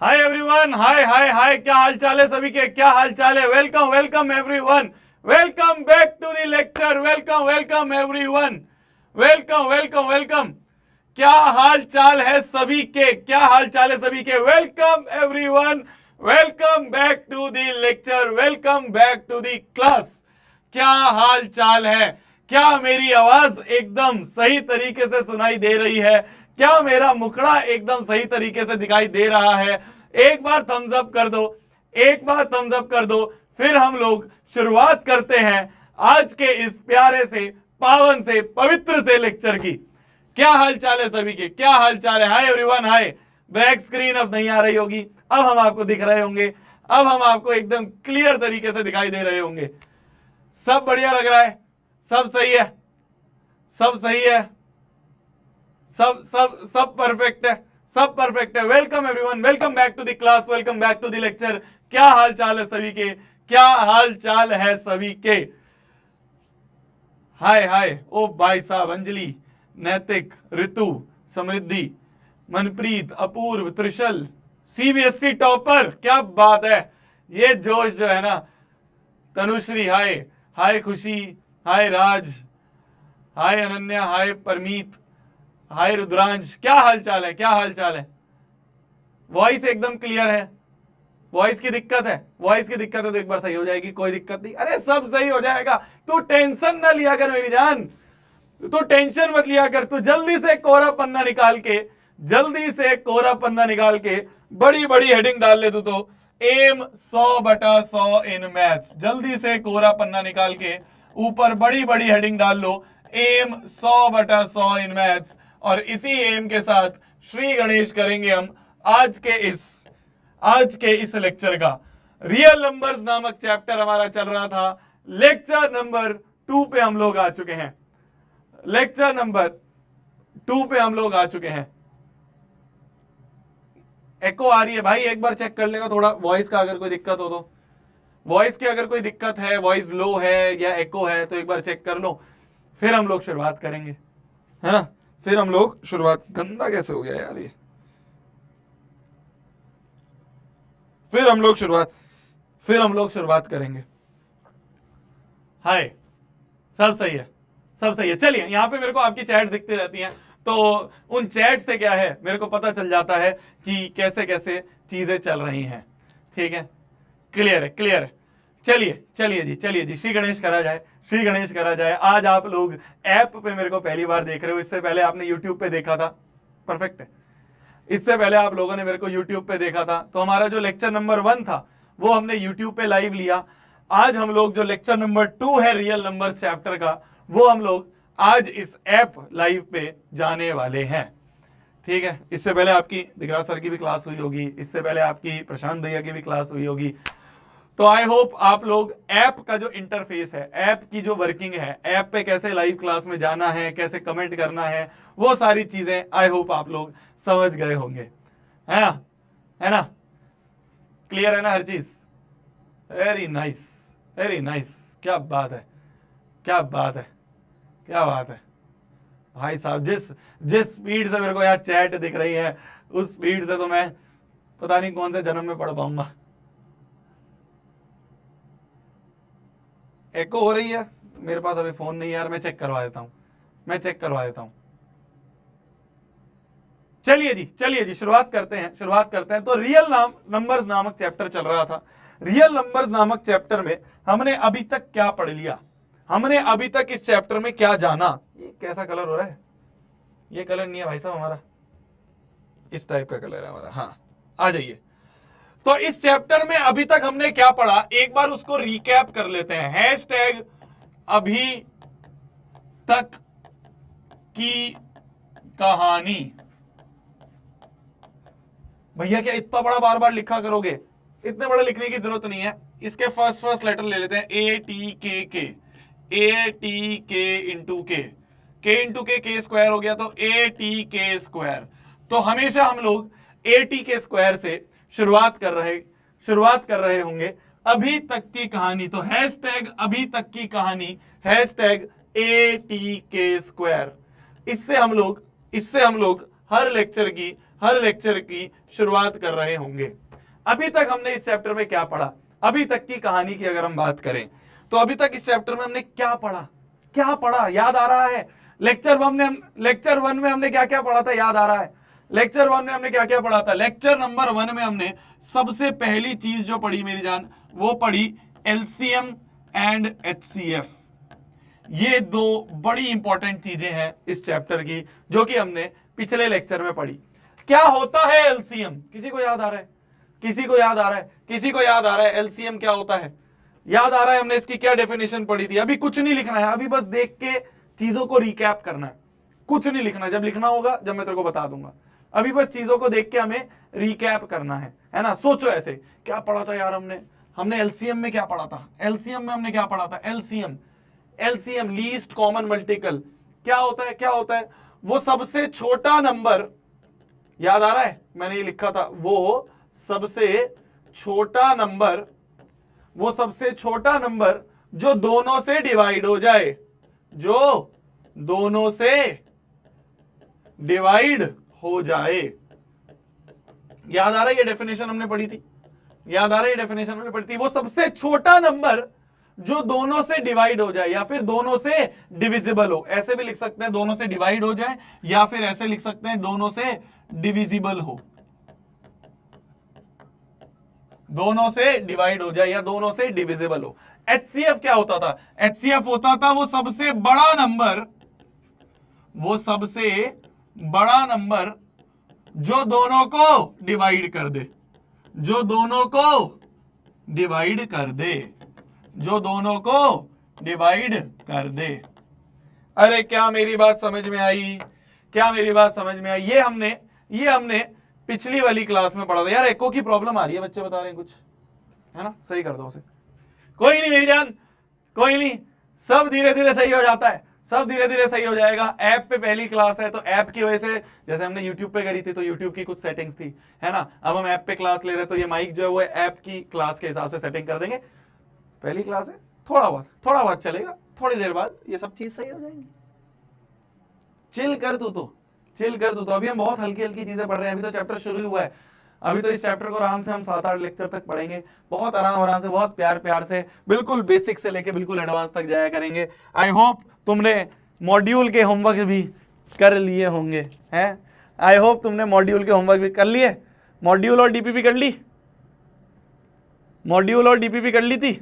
Hi everyone, हाय हाय हाय, क्या हाल चाल है सभी के? क्या हाल चाल है? Welcome welcome everyone, welcome back to the lecture. Welcome welcome everyone, welcome welcome welcome. क्या हाल चाल है सभी के? क्या हाल चाल है सभी के? Welcome everyone, welcome back to the lecture, welcome back to the class. क्या हाल चाल है? क्या मेरी आवाज एकदम सही तरीके से सुनाई दे रही है? क्या मेरा मुखड़ा एकदम सही तरीके से दिखाई दे रहा है? एक बार थम्स अप कर दो, एक बार थम्स अप कर दो। फिर हम लोग शुरुआत करते हैं आज के इस प्यारे से, पावन से, पवित्र से लेक्चर की। क्या हाल चाल है सभी के? क्या हाल चाल है? हाय एवरीवन, हाय। बैक स्क्रीन अब नहीं आ रही होगी, अब हम आपको दिख रहे होंगे, अब हम आपको एकदम क्लियर तरीके से दिखाई दे रहे होंगे। सब बढ़िया लग रहा है? सब सही है? सब सही है? सब सब सब परफेक्ट है? सब परफेक्ट है। Welcome everyone, welcome back to the class, welcome back to the lecture. क्या हाल चाल है सभी के? क्या हाल चाल है सभी के? हाय हाय। ओ भाई साहब, अंजलि, नैतिक, ऋतु, समृद्धि, मनप्रीत, अपूर्व, त्रिशल, सीबीएसई टॉपर, क्या बात है। ये जोश जो है ना। तनुश्री, हाय हाय। खुशी, हाय राज, हाय अनन्या, हाय परमीत, हाय रुद्रांश। क्या हाल चाल है? क्या हाल चाल है? वॉइस एकदम क्लियर है? वॉइस की दिक्कत है? वॉइस की दिक्कत है तो एक बार सही हो जाएगी, कोई दिक्कत नहीं। अरे सब सही हो जाएगा, तू टेंशन ना लिया कर मेरी जान, तू टेंशन मत लिया कर। तू जल्दी से कोरा पन्ना निकाल के, जल्दी से कोरा पन्ना निकाल के बड़ी बड़ी हेडिंग डाल ले तू तो। Aim 100/100 in maths. जल्दी से कोरा पन्ना निकाल के ऊपर बड़ी बड़ी हेडिंग डाल लो, एम 100/100 इन मैथ्स। और इसी एम के साथ श्री गणेश करेंगे हम आज के इस लेक्चर का। रियल नंबर्स नामक चैप्टर हमारा चल रहा था। लेक्चर नंबर 2 पे हम लोग आ चुके हैं। लेक्चर नंबर 2 पे हम लोग आ चुके हैं। एको आ रही है भाई? एक बार चेक कर लेना थोड़ा वॉइस का, अगर कोई दिक्कत हो तो। वॉइस की अगर कोई दिक्कत है, वॉइस लो है या एको है, तो एक बार चेक कर लो, फिर हम लोग शुरुआत करेंगे, है ना? फिर हम लोग शुरुआत। गंदा कैसे हो गया यार ये? फिर हम लोग शुरुआत करेंगे। हाय, सब सही है? सब सही है। चलिए, यहां पे मेरे को आपकी चैट दिखती रहती हैं, तो उन चैट से क्या है, मेरे को पता चल जाता है कि कैसे कैसे चीजें चल रही हैं। ठीक है, क्लियर है, क्लियर है। चलिए चलिए जी, चलिए जी, श्री गणेश करा जाए, श्री गणेश करा जाए। आज आप लोग ऐप पे मेरे को पहली बार देख रहे हो, इससे पहले आपने यूट्यूब पे देखा था। परफेक्ट है। इससे पहले आप लोगों ने मेरे को यूट्यूब पे देखा था, तो हमारा जो लेक्चर नंबर 1 था वो हमने यूट्यूब पे लाइव लिया। आज हम लोग जो लेक्चर नंबर 2 है रियल नंबर चैप्टर का, वो हम लोग आज इस ऐप लाइव पे जाने वाले हैं। ठीक है, इससे पहले आपकी दिगराज सर की भी क्लास हुई होगी, इससे पहले आपकी प्रशांत भैया की भी क्लास हुई होगी। तो आई होप आप लोग ऐप का जो इंटरफेस है, ऐप की जो वर्किंग है, ऐप पे कैसे लाइव क्लास में जाना है, कैसे कमेंट करना है, वो सारी चीजें आई होप आप लोग समझ गए होंगे, है ना? है ना? क्लियर है ना हर चीज? Very nice, very nice. क्या बात है, क्या बात है, क्या बात है भाई साहब। जिस जिस स्पीड से मेरे को यहाँ चैट दिख रही है, उस स्पीड से तो मैं पता नहीं कौन से जन्म में पढ़ पाऊंगा। एको हो रही है? मेरे पास अभी फोन नहीं है यार, मैं चेक करवा देता हूं, मैं चेक करवा देता हूं। चलिए जी, शुरुआत करते हैं, शुरुआत करते हैं। तो रियल नंबर्स नामक चैप्टर चल रहा था। रियल नंबर्स नामक चैप्टर में हमने अभी तक क्या पढ़ लिया, हमने अभी तक इस चैप्टर में क्या जाना। ये कैसा कलर हो रहा है? ये कलर नहीं है भाई साहब हमारा, इस टाइप का कलर है हमारा। हाँ, आ जाइए। तो इस चैप्टर में अभी तक हमने क्या पढ़ा, एक बार उसको रिकैप कर लेते हैं। हैशटैग अभी तक की कहानी। भैया क्या इतना बड़ा बार बार लिखा करोगे? इतने बड़े लिखने की जरूरत नहीं है। इसके फर्स्ट लेटर ले लेते हैं, ए टी के। ए टी के इंटू के स्क्वायर हो गया, तो ए टी के स्क्वायर। तो हमेशा हम लोग ए टी के स्क्वायर से शुरुआत कर रहे होंगे अभी तक की कहानी। तो हैशटैग अभी तक की कहानी, हैशटैग ए टी के स्क्वायर। इससे हम लोग हर लेक्चर की हर लेक्चर की शुरुआत कर रहे होंगे। अभी तक हमने इस चैप्टर में क्या पढ़ा, अभी तक की कहानी की अगर हम बात करें तो अभी तक इस चैप्टर में हमने क्या पढ़ा याद आ रहा है? लेक्चर वन में हमने क्या क्या पढ़ा था, याद आ रहा है? लेक्चर वन में हमने क्या क्या पढ़ा था? लेक्चर नंबर 1 में हमने सबसे पहली चीज जो पढ़ी मेरी जान, वो पढ़ी एलसीएम एंड एचसीएफ। ये दो बड़ी इंपॉर्टेंट चीजें हैं इस चैप्टर की, जो कि हमने पिछले लेक्चर में पढ़ी। क्या होता है एलसीएम? किसी को याद आ रहा है? किसी को याद आ रहा है? किसी को याद आ रहा है एलसीएम क्या होता है? याद आ रहा है हमने इसकी क्या डेफिनेशन पढ़ी थी? अभी कुछ नहीं लिखना है, अभी बस देख के चीजों को रिकैप करना है, कुछ नहीं लिखना। जब लिखना होगा जब मैं तेरे को बता दूंगा, अभी बस चीजों को देख के हमें रिकैप करना है ना? सोचो ऐसे, क्या पढ़ा था यार हमने एलसीएम में क्या पढ़ा था? एलसीएम में हमने क्या पढ़ा था? एलसीएम लीस्ट कॉमन मल्टीपल क्या होता है? क्या होता है? वो सबसे छोटा नंबर, याद आ रहा है मैंने ये लिखा था, वो सबसे छोटा नंबर जो दोनों से डिवाइड हो जाए, जो दोनों से डिवाइड हो जाए। याद आ रहा है ये डेफिनेशन हमने पढ़ी थी? याद आ रहा है ये डेफिनेशन हमने पढ़ी थी? वो सबसे छोटा नंबर जो दोनों से डिवाइड हो जाए या फिर दोनों से डिविजिबल हो। ऐसे भी लिख सकते हैं दोनों से डिवाइड हो जाए, या फिर ऐसे लिख सकते हैं दोनों से डिविजिबल हो। दोनों से डिवाइड हो जाए या दोनों से डिविजिबल हो। एचसीएफ क्या होता था? एचसीएफ होता था वो सबसे बड़ा नंबर जो दोनों को डिवाइड कर दे, जो दोनों को डिवाइड कर दे। अरे क्या मेरी बात समझ में आई? ये हमने पिछली वाली क्लास में पढ़ा था। यार एको की प्रॉब्लम आ रही है, बच्चे बता रहे हैं कुछ, है ना? सही कर दो उसे। कोई नहीं मेरी जान, कोई नहीं, सब धीरे धीरे सही हो जाता है, सब धीरे धीरे सही हो जाएगा। ऐप पे पहली क्लास है तो ऐप की वजह से, जैसे हमने यूट्यूब पे करी थी तो यूट्यूब की कुछ सेटिंग्स थी, है ना? अब हम ऐप पे क्लास ले रहे हैं तो ये माइक जो है वो ऐप की क्लास के हिसाब से सेटिंग कर देंगे। पहली क्लास है, थोड़ा बहुत चलेगा, थोड़ी देर बाद ये सब चीज सही हो जाएंगी। चिल कर तू तो अभी हम बहुत हल्की हल्की चीजें पढ़ रहे हैं, अभी तो चैप्टर शुरू हुआ है। अभी तो इस चैप्टर को आराम से हम 7-8 लेक्चर तक पढ़ेंगे, बहुत आराम से, बहुत प्यार से, बिल्कुल बेसिक से लेके बिल्कुल एडवांस तक जाया करेंगे। आई होप तुमने मॉड्यूल के होमवर्क भी कर लिए होंगे, हैं? आई होप तुमने मॉड्यूल के होमवर्क भी कर लिए। मॉड्यूल और डीपीपी कर ली? मॉड्यूल और डीपीपी कर ली थी?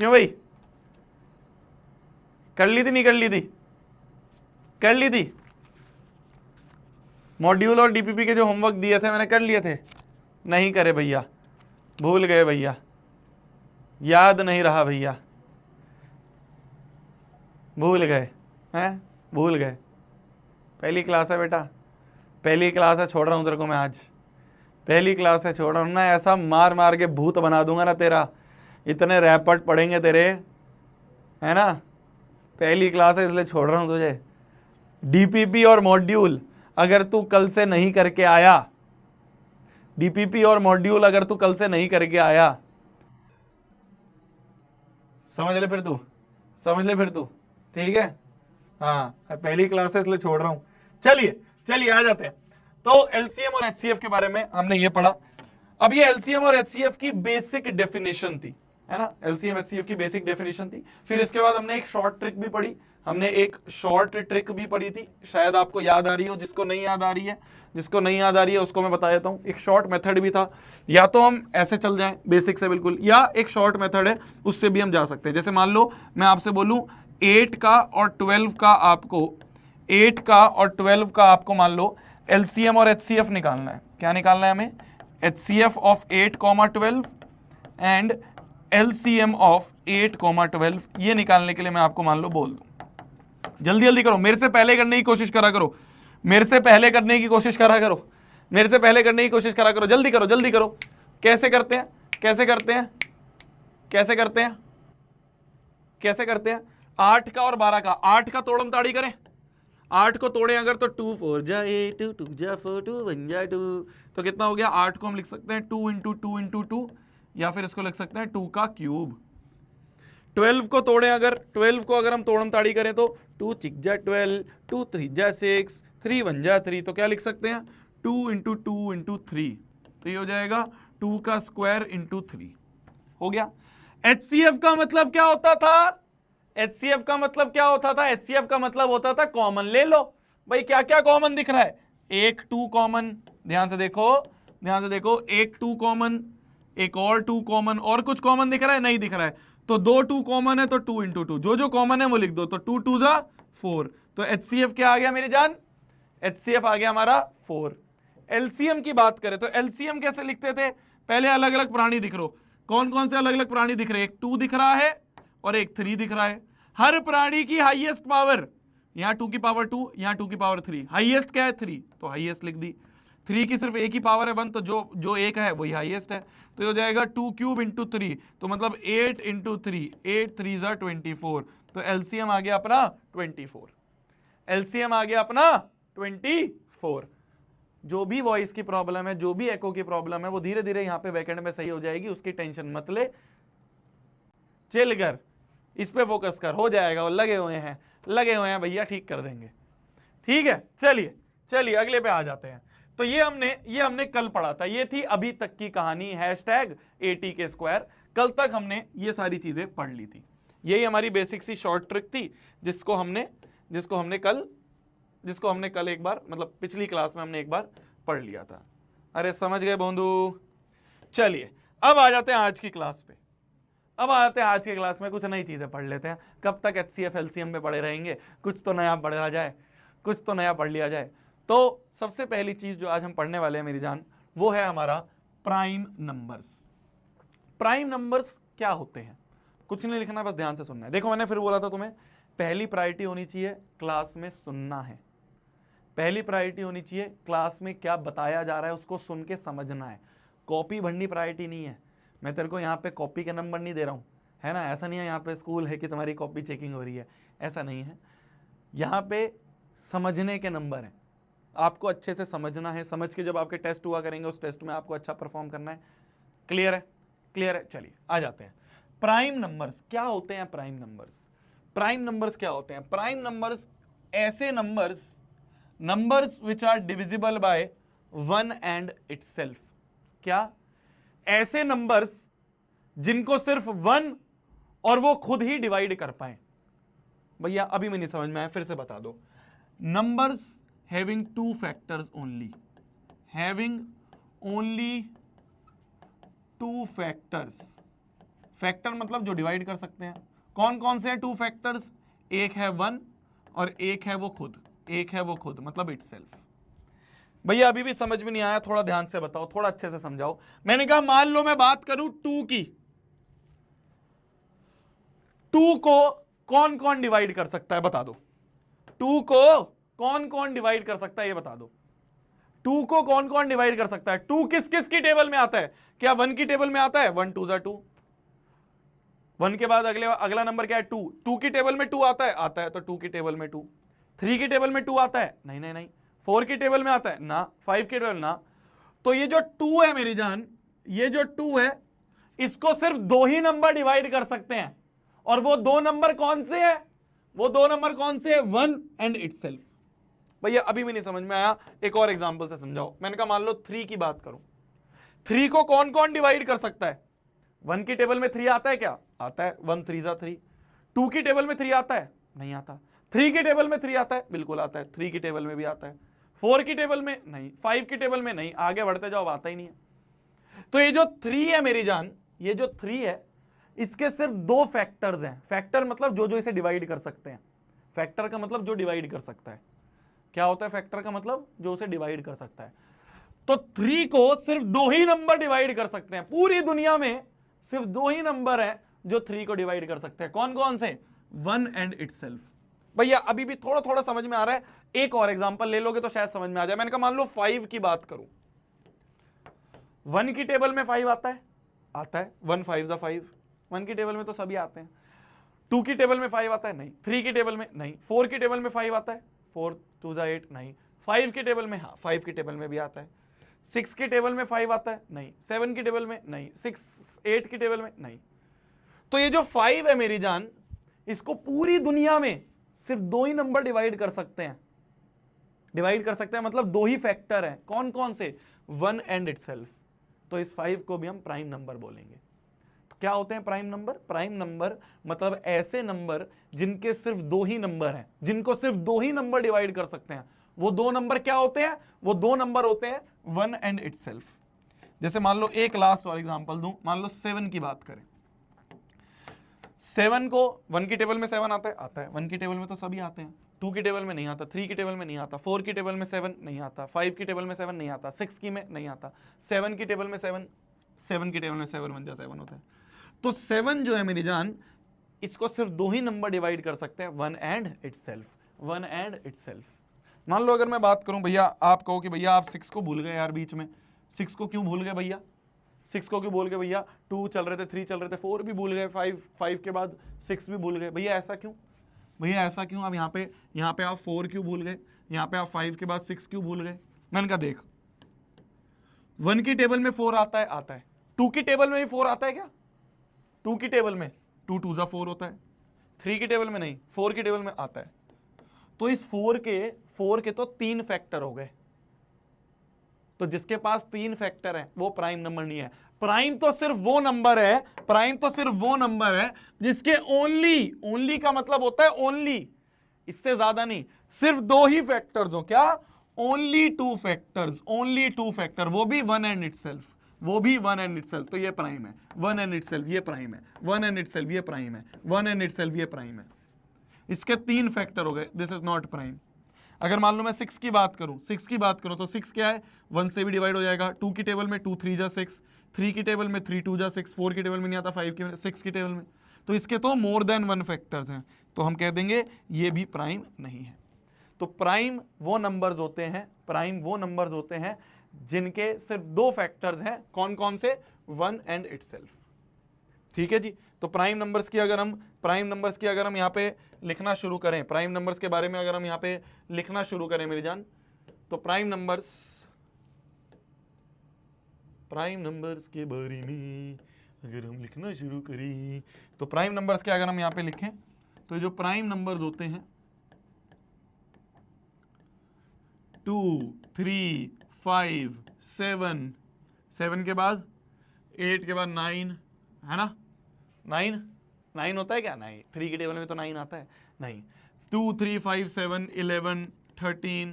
क्यों भाई, कर ली थी नहीं कर ली थी? कर ली थी। मॉड्यूल और डीपीपी के जो होमवर्क दिए थे मैंने कर लिए थे? नहीं करे भैया, भूल गए भैया, याद नहीं रहा भैया, भूल गए हैं, भूल गए। पहली क्लास है बेटा, पहली क्लास है, छोड़ रहा हूं तेरे को मैं आज, पहली क्लास है, छोड़ रहा हूं ना। ऐसा मार मार के भूत बना दूंगा ना तेरा, इतने रैपट पढ़ेंगे तेरे, है ना? पहली क्लास है इसलिए छोड़ रहा हूं तुझे। डीपीपी और मॉड्यूल अगर तू कल से नहीं करके आया, डीपीपी और मॉड्यूल अगर तू कल से नहीं करके आया, समझ ले फिर तू, ठीक है? हाँ, पहली क्लास है इसलिए छोड़ रहा हूं। चलिए आ जाते हैं। तो एलसीएम और एचसीएफ के बारे में हमने ये पढ़ा। अब ये एलसीएम और एचसीएफ की बेसिक डेफिनेशन थी, है ना? एलसीएम एचसीएफ की बेसिक डेफिनेशन थी। फिर इसके बाद हमने एक शॉर्ट ट्रिक भी पढ़ी, शायद आपको याद आ रही हो। जिसको नहीं याद आ रही है उसको मैं बता देता हूं। एक शॉर्ट मेथड भी था, या तो हम ऐसे चल जाएं बेसिक से बिल्कुल, या एक शॉर्ट मेथड है उससे भी हम जा सकते हैं। जैसे मान लो मैं आपसे बोलूं 8 का और 12 का आपको मान लो एलसीएम और एचसीएफ निकालना है। क्या निकालना है हमें? HCF of 8, 12 and LCM of 8, 12। ये निकालने के लिए मैं आपको मान लो बोल दूं, जल्दी करो, मेरे से पहले करने की कोशिश करा करो, जल्दी करो। कैसे करते हैं? 8 का और 12 का, 8 का तोड़म ताड़ी करें। 8 को तोड़े अगर तो 2 4 जा 8, 2 2 जा 4, 2 1 जा 2, तो कितना हो गया? 8 को हम लिख सकते हैं 2 × 2 × 2, या फिर इसको लिख सकते हैं 2 का क्यूब। 12 को तोड़े अगर, 12 को अगर हम तोड़म ताड़ी करें तो 2 6 जा 12, 2 3 जा 6, 3 1 जा 3, तो क्या लिख सकते हैं? 2 इंटू 2 इंटू 3, तो ये हो जाएगा 2 का स्क्वायर इंटू 3, हो गया। HCF का मतलब क्या होता था? HCF का मतलब क्या होता था? HCF का मतलब होता था कॉमन ले लो। भाई क्या क्या कॉमन दिख रहा है? एक 2 कॉमन, ध्यान से देखो, ध्यान से देखो, एक 2 कॉमन, एक और 2 कॉमन, और कुछ कॉमन दिख रहा है? नहीं दिख रहा है। तो 2 2 कॉमन है तो 2 इंटू 2, जो जो कॉमन है वो लिख दो, तो 2 2 जा 4। तो HCF क्या आ गया मेरी जान? HCF आ गया हमारा 4। LCM की बात करें तो LCM कैसे लिखते थे? पहले अलग अलग प्राणी दिख रहे हो, कौन कौन से अलग अलग प्राणी दिख रहे हैं? एक 2 दिख रहा है और एक 3 दिख रहा है। हर प्राणी की हाईएस्ट पावर, यहां 2 की पावर 2, यहां 2 की पावर 3, हाईएस्ट क्या है? 3, तो हाईएस्ट लिख दी। 3 की सिर्फ एक ही पावर है 1, तो जो जो एक है वही हाईएस्ट है, तो ये हो जाएगा 2 क्यूब इंटू 3, तो मतलब 8 इंटू 3, 8 3 जा 24, तो एलसीएम आ गया अपना 24। एलसीएम आ गया अपना 24। जो भी वॉइस की प्रॉब्लम है, जो भी एको की प्रॉब्लम है, वो धीरे धीरे यहां पे बैकएंड में सही हो जाएगी, उसकी टेंशन मत ले, चिल कर, इस पे फोकस कर, हो जाएगा। वो लगे हुए हैं भैया, ठीक कर देंगे। ठीक है, चलिए चलिए अगले पे आ जाते हैं। तो ये हमने कल पढ़ा था, ये थी अभी तक की कहानी #AT_2। कल तक हमने ये सारी चीजें पढ़ ली थी, यही हमारी बेसिक सी शॉर्ट ट्रिक थी, जिसको हमने कल एक बार, मतलब पिछली क्लास में हमने एक बार पढ़ लिया था। अरे समझ गए बोंदू? चलिए अब आ जाते हैं आज की क्लास पे। अब आते हैं आज की क्लास में, कुछ नई चीजें पढ़ लेते हैं। कब तक HCF LCM में पढ़े रहेंगे? कुछ तो नया पढ़ा जाए, कुछ तो नया पढ़ लिया जाए। तो सबसे पहली चीज जो आज हम पढ़ने वाले हैं मेरी जान, वो है हमारा प्राइम नंबर्स। प्राइम नंबर्स क्या होते हैं? कुछ नहीं लिखना, बस ध्यान से सुनना है। देखो मैंने फिर बोला था तुम्हें, पहली प्रायोरिटी होनी चाहिए क्लास में सुनना है। पहली प्रायोरिटी होनी चाहिए क्लास में क्या बताया जा रहा है उसको सुन के समझना है। कॉपी भरनी प्रायोरिटी नहीं है। मैं तेरे को यहाँ पे कॉपी के नंबर नहीं दे रहा हूँ, है ना? ऐसा नहीं है यहाँ पे स्कूल है कि तुम्हारी कॉपी चेकिंग हो रही है, ऐसा नहीं है। यहाँ पे समझने के नंबर हैं, आपको अच्छे से समझना है। समझ के जब आपके टेस्ट हुआ करेंगे, उस टेस्ट में आपको अच्छा परफॉर्म करना है। क्लियर है? क्लियर है। चलिए आ जाते हैं। प्राइम नंबर्स क्या होते हैं? प्राइम नंबर्स क्या होते हैं? प्राइम नंबर्स ऐसे numbers which are divisible by 1 and itself. क्या? ऐसे नंबर्स जिनको सिर्फ 1 और वो खुद ही डिवाइड कर पाए। भैया अभी मैं नहीं समझ में आया, फिर से बता दो। Numbers having 2 factors only, having only 2 factors. Factor मतलब जो डिवाइड कर सकते हैं। कौन कौन से हैं 2 फैक्टर्स? एक है 1 और एक है वो खुद, मतलब इटसेल्फ। भैया अभी भी समझ में नहीं आया, थोड़ा ध्यान से बताओ, थोड़ा अच्छे से समझाओ। मैंने कहा मान लो मैं बात करूं 2 की, 2 को कौन कौन डिवाइड कर सकता है बता दो। 2 को कौन कौन डिवाइड कर सकता है ये बता दो। 2 को कौन कौन डिवाइड कर सकता है? 2 किस किस की टेबल में आता है? क्या 1 की टेबल में आता है? 1 2 जा 2। 1 के बाद अगला नंबर क्या है? 2। 2 की टेबल में 2 आता है तो 2 की टेबल में 2। 3 की टेबल में 2 आता है? नहीं। 4 की टेबल में आता है ना? 5 की टेबल ना। तो ये जो 2 है मेरी जान, ये जो 2 है, इसको सिर्फ 2 ही नंबर डिवाइड कर सकते हैं। और वो 2 नंबर कौन से हैं? वो 2 नंबर कौन से हैं? 1 एंड इटसेल्फ। भैया अभी भी नहीं समझ में आया, एक और एग्जांपल से समझाओ। मैंने कहा मान लो 3 की बात करूं, 3 को कौन कौन डिवाइड कर सकता है? 1 की टेबल में 3 आता है क्या? आता है। 1 3 जा 3। 2 की टेबल में 3 आता है? नहीं आता। 3 की टेबल में 3 आता है? बिल्कुल आता है। 3 की टेबल में भी आता है। 4 की टेबल में नहीं, 5 की टेबल में नहीं, आगे बढ़ते जाओ, आता ही नहीं है। तो ये जो 3 है मेरी जान, ये जो 3 है, इसके सिर्फ 2 फैक्टर्स हैं। फैक्टर मतलब जो जो इसे डिवाइड कर सकते हैं। फैक्टर का मतलब जो डिवाइड कर सकता है। क्या होता है फैक्टर का मतलब? जो उसे डिवाइड कर सकता है। तो 3 को सिर्फ 2 ही नंबर डिवाइड कर सकते हैं। पूरी दुनिया में सिर्फ 2 ही नंबर हैं जो 3 को डिवाइड कर सकते हैं। कौन कौन से? 1 एंड इटसेल्फ। भैया अभी भी थोड़ा थोड़ा समझ में आ रहा है, एक और एग्जांपल ले लोगे तो शायद समझ में आ जाए। मैंने कहा मान लो 5 की बात करूं, 1 की टेबल में 5 आता है? आता है। 1 5 जा 5। 1 की टेबल में तो सभी आते हैं। 2 की टेबल में 5 आता है? नहीं। 3 की टेबल में नहीं। 4 की टेबल में 5 आता है? 4 2 जा 8। नहीं। 5 की टेबल में, हाँ 5 की टेबल में भी आता है। 6 की टेबल में 5 आता है? नहीं। 7 की टेबल में नहीं। 8 की टेबल में नहीं। तो ये जो 5 है मेरी जान, इसको पूरी दुनिया में सिर्फ 2 ही नंबर डिवाइड कर सकते हैं। डिवाइड कर सकते हैं, मतलब दो ही फैक्टर हैं, कौन कौन से, 1 एंड इटसेल्फ। तो इस 5 को भी हम प्राइम नंबर बोलेंगे। तो क्या होते हैं प्राइम नंबर? प्राइम नंबर मतलब ऐसे नंबर जिनके सिर्फ दो ही नंबर हैं, जिनको सिर्फ दो ही नंबर डिवाइड कर सकते हैं। वो दो नंबर क्या होते हैं? वो दो नंबर होते हैं 1 एंड इटसेल्फ। जैसे मान लो एक लास्ट और एग्जांपल दूं, मान लो 7 की बात करें। 7 को 1 की टेबल में 7 आता है, आता है 1 की टेबल में तो सभी आते हैं, 2 की टेबल में नहीं आता, 3 की टेबल में नहीं आता, 4 की टेबल में 7 नहीं आता, 5 की टेबल में 7 नहीं आता, 6 की में नहीं आता, 7 की टेबल में 7, 7 की टेबल में 7 1 जा 7 होता है। तो 7 जो है मेरी जान, इसको सिर्फ दो ही नंबर डिवाइड कर सकते हैं, 1 एंड इटसेल्फ, 1 एंड इटसेल्फ। मान लो अगर मैं बात करूं भैया, आप कहो कि भैया आप 6 को भूल गए यार बीच में, 6 को क्यों भूल गए भैया, 6 को क्यों भूल गए भैया, 2 चल रहे थे, 3 चल रहे थे, 4 भी भूल गए, 5 के बाद 6 भी भूल गए, भैया ऐसा क्यों, भैया ऐसा क्यों? आप यहाँ पे आप 4 क्यों भूल गए, यहाँ पे आप 5 के बाद 6 क्यों भूल गए? मैंने कहा देख, 1 की टेबल में 4 आता है, आता है, 2 की टेबल में भी 4 आता है क्या? 2 की टेबल में 2 2 जा 4 होता है, 3 की टेबल में नहीं, 4 की टेबल में आता है। तो इस 4 के तो 3 फैक्टर हो गए। तो जिसके पास 3 फैक्टर है वो प्राइम नंबर नहीं है। प्राइम तो सिर्फ वो नंबर है, प्राइम तो सिर्फ वो नंबर है जिसके ओनली का मतलब होता है ओनली, इससे ज्यादा नहीं, सिर्फ दो ही फैक्टर्स हो। क्या? ओनली 2 फैक्टर्स, ओनली 2 फैक्टर, वो भी 1 एंड इटसेल्फ, वो भी 1 एंड इटसेल्फ। तो ये प्राइम है, 1 एंड इटसेल्फ ये प्राइम है, 1 एंड इटसेल्फ ये प्राइम है, 1 एंड इटसेल्फ ये प्राइम है। इसके 3 फैक्टर हो गए, दिस इज नॉट प्राइम। अगर मान लो मैं 6 की बात करूं, 6 की बात करूं तो 6 क्या है, 1 से भी डिवाइड हो जाएगा, 2 की टेबल में 2 3 जा 6, 3 की टेबल में 3 2 जा 6, 4 की टेबल में नहीं आता, 5 की 6 की टेबल में। तो इसके तो मोर देन 1 फैक्टर्स हैं, तो हम कह देंगे ये भी प्राइम नहीं है। तो प्राइम वो नंबर्स होते हैं, प्राइम वो नंबर्स होते हैं जिनके सिर्फ दो फैक्टर्स हैं, कौन कौन से? 1 एंड इटसेल्फ। ठीक है जी। तो प्राइम नंबर्स की अगर हम यहाँ पे लिखना शुरू करें, प्राइम नंबर्स के बारे में अगर हम यहाँ पे लिखना शुरू करें मेरी जान, तो प्राइम नंबर्स के बारे में अगर हम लिखना शुरू करें, तो प्राइम नंबर्स के अगर हम यहाँ पे लिखें, तो जो प्राइम नंबर्स होते हैं 2 3 5 7, 7 के बाद 8 के बाद 9 है ना, 9 होता है क्या? नहीं, 3 की टेबल में तो 9 आता है, नहीं। 2 3 5 7 11 13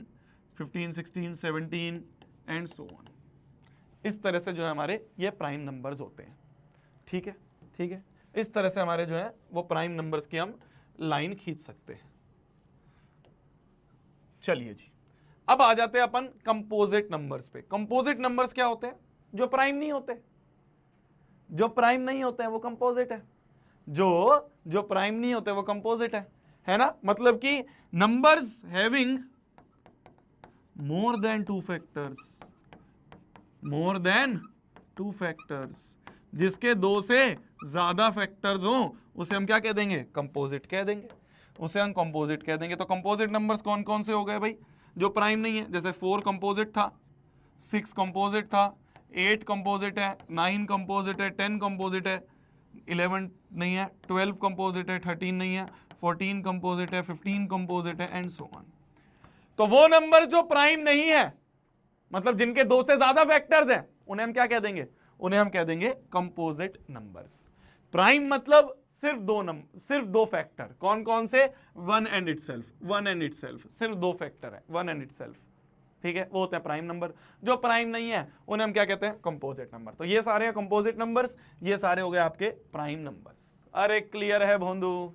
15 16 17 एंड सो ऑन। इस तरह से जो है हमारे ये प्राइम नंबर्स होते हैं। ठीक है, ठीक है। इस तरह से हमारे जो है वो प्राइम नंबर्स की हम लाइन खींच सकते हैं। चलिए जी, अब आ जाते हैं अपन कंपोजिट नंबर्स पे। कंपोजिट नंबर्स क्या होते हैं? जो प्राइम नहीं होते, जो प्राइम नहीं होते हैं वो कंपोजिट है, जो प्राइम नहीं होते वो कंपोजिट है ना। मतलब कि numbers having more than 2 factors, more than 2 factors, जिसके 2 से ज्यादा फैक्टर्स हो उसे हम क्या कह देंगे? कंपोजिट कह देंगे, उसे हम कंपोजिट कह देंगे। तो कंपोजिट नंबर्स कौन कौन से हो गए भाई? जो प्राइम नहीं है, जैसे 4 कंपोजिट था, 6 कंपोजिट था, 8 कंपोजिट है, 9 कंपोजिट है, 10 कंपोजिट है, 11 नहीं है, 12 कंपोजिट है, 13 नहीं है, 14 कंपोजिट है, 15 कंपोजिट है एंड सो ऑन। तो वो नंबर जो प्राइम नहीं है, मतलब जिनके 2 से ज्यादा फैक्टर्स हैं, उन्हें हम क्या कह देंगे? उन्हें हम कह देंगे कंपोजिट नंबर्स। प्राइम मतलब सिर्फ दो फैक्टर, कौन कौन से? 1 एंड इटसेल्फ, 1 एंड इटसेल्फ, सिर्फ 2 फैक्टर है, 1 एंड इटसेल्फ। ठीक है, वो होते हैं प्राइम नंबर। जो प्राइम नहीं है उन्हें हम क्या कहते हैं? Composite number. तो ये सारे कंपोजिट नंबर्स, ये सारे हो गए आपके प्राइम नंबर्स। अरे क्लियर है भोंदू?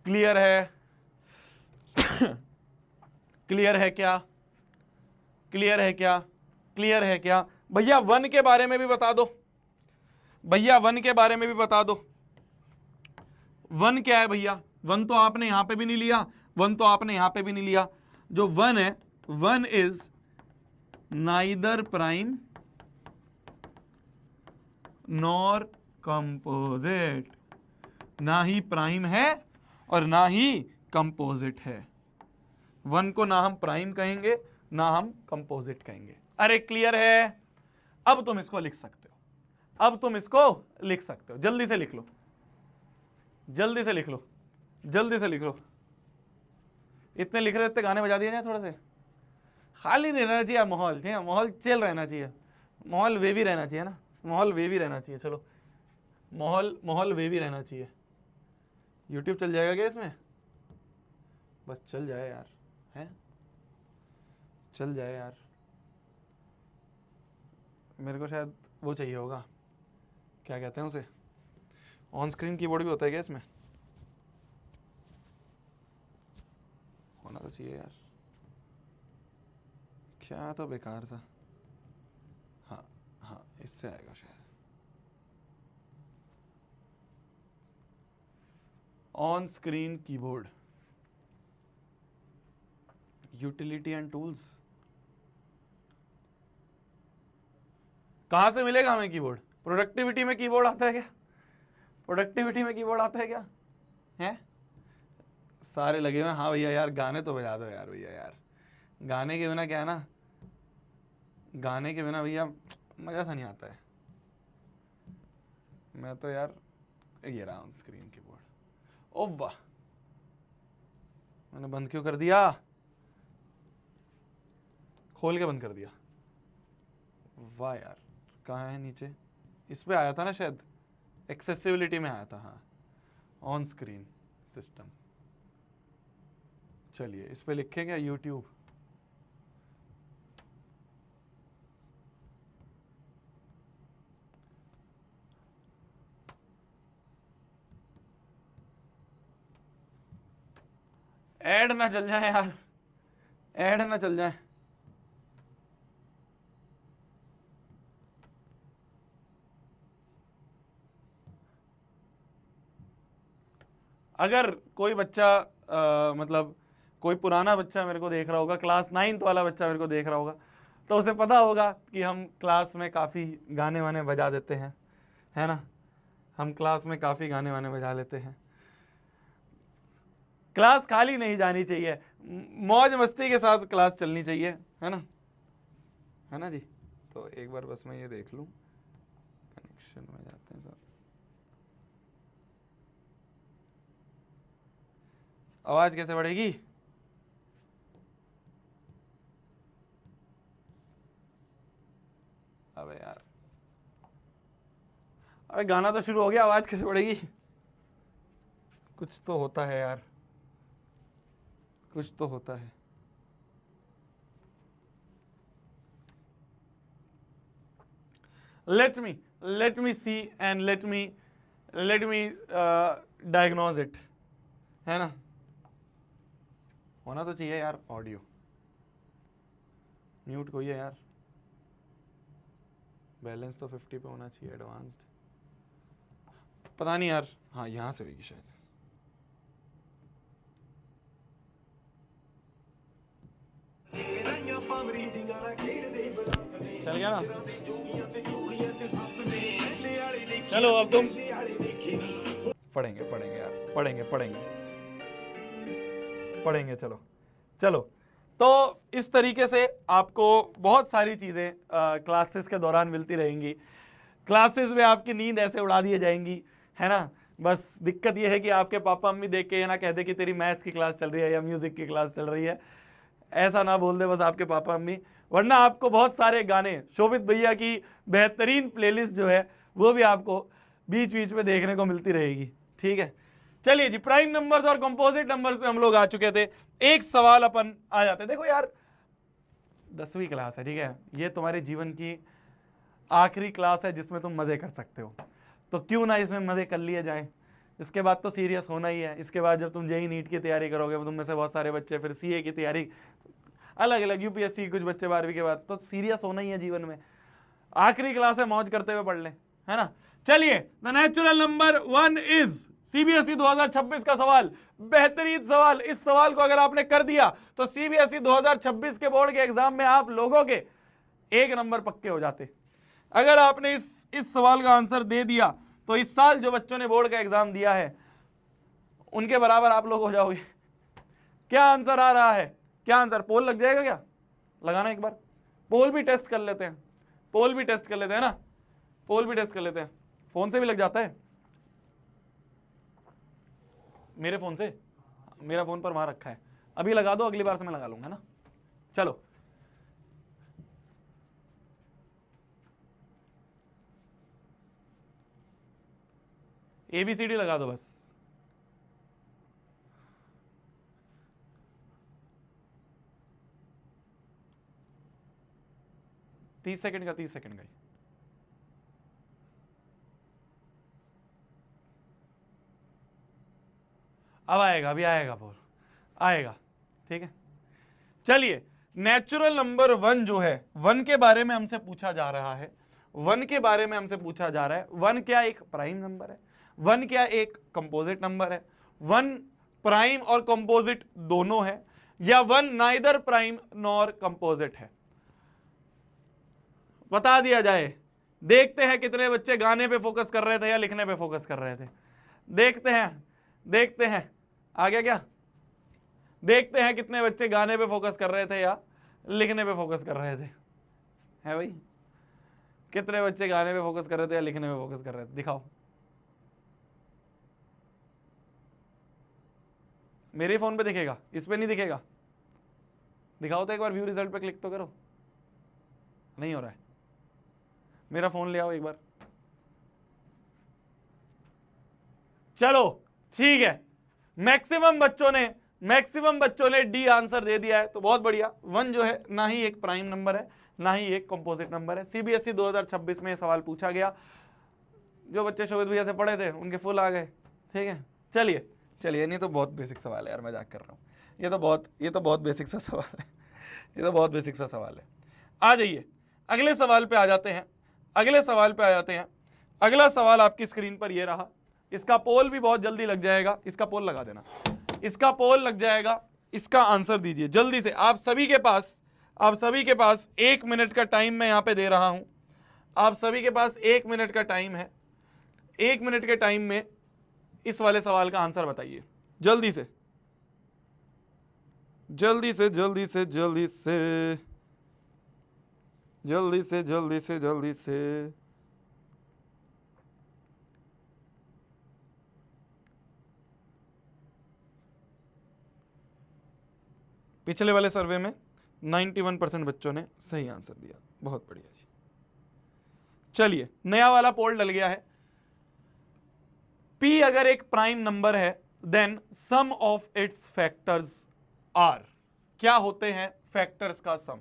क्लियर है? क्लियर है क्या? क्लियर है क्या? क्लियर है क्या? भैया 1 के बारे में भी बता दो, भैया 1 के बारे में भी बता दो। 1 क्या है भैया? 1 तो आपने यहां पे भी नहीं लिया, 1 तो आपने यहां पे भी नहीं लिया। जो 1 है, 1 is neither prime nor composite, ना ही प्राइम है और ना ही कंपोजिट है। 1 को ना हम प्राइम कहेंगे ना हम कंपोजिट कहेंगे। अरे क्लियर है? अब तुम इसको लिख सकते हो, अब तुम इसको लिख सकते हो। जल्दी से लिख लो, जल्दी से लिख लो, जल्दी से लिख लो। इतने लिख रहे, इतने गाने बजा दिए जाए थोड़े से। खाली नहीं रहना चाहिए माहौल, ठीक है, माहौल चिल रहना चाहिए, माहौल वेवी रहना चाहिए ना, माहौल वेवी रहना चाहिए। चलो माहौल वेवी रहना चाहिए। यूट्यूब चल जाएगा क्या इसमें? बस चल जाए यार, हैं, चल जाए यार। मेरे को शायद वो चाहिए होगा, क्या कहते हैं उसे, ऑन स्क्रीन कीबोर्ड भी होता है क्या इसमें? होना तो चाहिए यार, क्या तो बेकार सा। हाँ हाँ, इससे आएगा शायद। On screen keyboard, utility and tools, कहां से मिलेगा हमें कीबोर्ड? प्रोडक्टिविटी में कीबोर्ड आता है क्या? प्रोडक्टिविटी में कीबोर्ड आता है क्या? है? सारे लगे हुए, हाँ भैया यार गाने तो बजा दो यार भैया यार, गाने के बिना क्या है ना, गाने के बिना भैया मजा सा नहीं आता है। मैं तो यार ये रहा ऑन स्क्रीन कीबोर्ड। ओ वाह, मैंने बंद क्यों कर दिया? खोल के बंद कर दिया। वाह यार, कहाँ है नीचे? इस पे आया था ना शायद, एक्सेसिबिलिटी में आया था। हाँ, ऑन स्क्रीन सिस्टम। चलिए इस पे लिखे क्या, यूट्यूब। ऐड ना चल जाए यार, ऐड ना चल जाए। अगर कोई बच्चा मतलब कोई पुराना बच्चा मेरे को देख रहा होगा, क्लास 9th वाला बच्चा मेरे को देख रहा होगा, तो उसे पता होगा कि हम क्लास में काफ़ी गाने वाने बजा देते हैं, है ना, हम क्लास में काफ़ी गाने वाने बजा लेते हैं। क्लास खाली नहीं जानी चाहिए, मौज मस्ती के साथ क्लास चलनी चाहिए, है ना जी। तो एक बार बस मैं ये देख लूं, कनेक्शन में जाते हैं तो आवाज कैसे बढ़ेगी? अबे यार, अबे गाना तो शुरू हो गया, आवाज कैसे बढ़ेगी? कुछ तो होता है यार, कुछ तो होता है। let me see and let me diagnose it, है ना। होना तो चाहिए यार ऑडियो। म्यूट कोई है यार, बैलेंस तो 50 पे होना चाहिए, एडवांस्ड पता नहीं यार। हाँ यहाँ से होगी शायद। चल गया ना? चलो अब तुम पढ़ेंगे पढ़ेंगे यार, पढ़ेंगे पढ़ेंगे पढ़ेंगे। चलो चलो, तो इस तरीके से आपको बहुत सारी चीज़ें क्लासेस के दौरान मिलती रहेंगी। क्लासेस में आपकी नींद ऐसे उड़ा दी जाएंगी, है ना। बस दिक्कत यह है कि आपके पापा मम्मी देख के ये ना कह दे कि तेरी मैथ्स की क्लास चल रही है या म्यूजिक की क्लास चल रही है, ऐसा ना बोल दे बस आपके पापा मम्मी। वरना आपको बहुत सारे गाने, शोभित भैया की बेहतरीन प्लेलिस्ट जो है वो भी आपको बीच बीच में देखने को मिलती रहेगी, ठीक है। चलिए जी, प्राइम नंबर्स और कंपोजिट नंबर्स पे हम लोग आ चुके थे। एक सवाल अपन आ जाते, देखो यार 10वीं क्लास है, ठीक है, ये तुम्हारे जीवन की आखिरी क्लास है जिसमें तुम मजे कर सकते हो, तो क्यों ना इसमें मजे कर लिए जाएं। इसके बाद तो सीरियस होना ही है। इसके बाद जब तुम जेई नीट की तैयारी करोगे, तुम में से बहुत सारे बच्चे फिर सीए की तैयारी, अलग अलग यूपीएससी, कुछ बच्चे 12वीं के बाद, तो सीरियस होना ही है जीवन में। आखिरी क्लास है, मौज करते हुए पढ़ लें, है ना। चलिए, the natural number 1 is CBSE 2026 का सवाल, बेहतरीन सवाल। इस सवाल को अगर आपने कर दिया तो सीबीएसई 2026 के बोर्ड के एग्जाम में आप लोगों के 1 नंबर पक्के हो जाते। अगर आपने इस सवाल का आंसर दे दिया तो इस साल जो बच्चों ने बोर्ड का एग्जाम दिया है उनके बराबर आप लोग हो जाओगे। क्या आंसर आ रहा है? क्या आंसर? पोल लग जाएगा क्या? लगाना एक बार, पोल भी टेस्ट कर लेते हैं, पोल भी टेस्ट कर लेते हैं ना, पोल भी टेस्ट कर लेते हैं। फोन से भी लग जाता है, मेरे फोन से, मेरा फोन पर वहां रखा है, अभी लगा दो, अगली बार से मैं लगा लूंगा ना। चलो ABCD लगा दो बस। तीस सेकंड का 30 सेकंड का ही। अब आएगा, अभी आएगा, बोल आएगा, ठीक है। चलिए, नेचुरल नंबर 1 जो है, 1 के बारे में हमसे पूछा जा रहा है, 1 के बारे में हमसे पूछा जा रहा है। 1 क्या एक प्राइम नंबर है? 1 क्या एक कंपोजिट नंबर है? 1 प्राइम और कंपोजिट दोनों है, या 1 नाइदर प्राइम नॉर कंपोजिट है? बता दिया जाए। देखते हैं कितने बच्चे गाने पे फोकस कर रहे थे या लिखने पे फोकस कर रहे थे। देखते हैं, देखते हैं आ गया क्या? देखते हैं कितने बच्चे गाने पे फोकस कर रहे थे या लिखने पे फोकस कर रहे थे। है भाई, कितने बच्चे गाने पे फोकस कर रहे थे या लिखने पे फोकस कर रहे थे? दिखाओ। मेरे फोन पे दिखेगा, इस पे नहीं दिखेगा। दिखाओ तो एक बार, व्यू रिजल्ट पे क्लिक तो करो। नहीं हो रहा है। मेरा फोन ले आओ एक बार। चलो ठीक है, मैक्सिमम बच्चों ने डी आंसर दे दिया है, तो बहुत बढ़िया। 1 जो है ना ही एक प्राइम नंबर है, ना ही एक कंपोजिट नंबर है। CBSE 2026 में सवाल पूछा गया। जो बच्चे शोभित भैया से पढ़े थे उनके फुल आ गए, ठीक है। चलिए चलिए, नहीं तो बहुत बेसिक सवाल है यार, मजाक कर रहा हूँ। ये तो बहुत बेसिक सा सवाल है। ये तो बहुत बेसिक सा सवाल है। आ जाइए, अगले सवाल पे आ जाते हैं। अगला सवाल आपकी स्क्रीन पर ये रहा। इसका पोल भी बहुत जल्दी लग जाएगा। इसका पोल लगा देना, इसका पोल लग जाएगा। इसका आंसर दीजिए जल्दी से। आप सभी के पास 1 मिनट का टाइम मैं यहां पे दे रहा हूं। आप सभी के पास 1 मिनट का टाइम है। 1 मिनट के टाइम में इस वाले सवाल का आंसर बताइए जल्दी से, जल्दी से, जल्दी से, जल्दी से, जल्दी से, जल्दी से, जल्दी से। पिछले वाले सर्वे में 91% बच्चों ने सही आंसर दिया। बहुत बढ़िया जी। चलिए, नया वाला पोल डल गया है। P अगर एक प्राइम नंबर है, then sum of its factors are. क्या होते हैं फैक्टर्स का सम?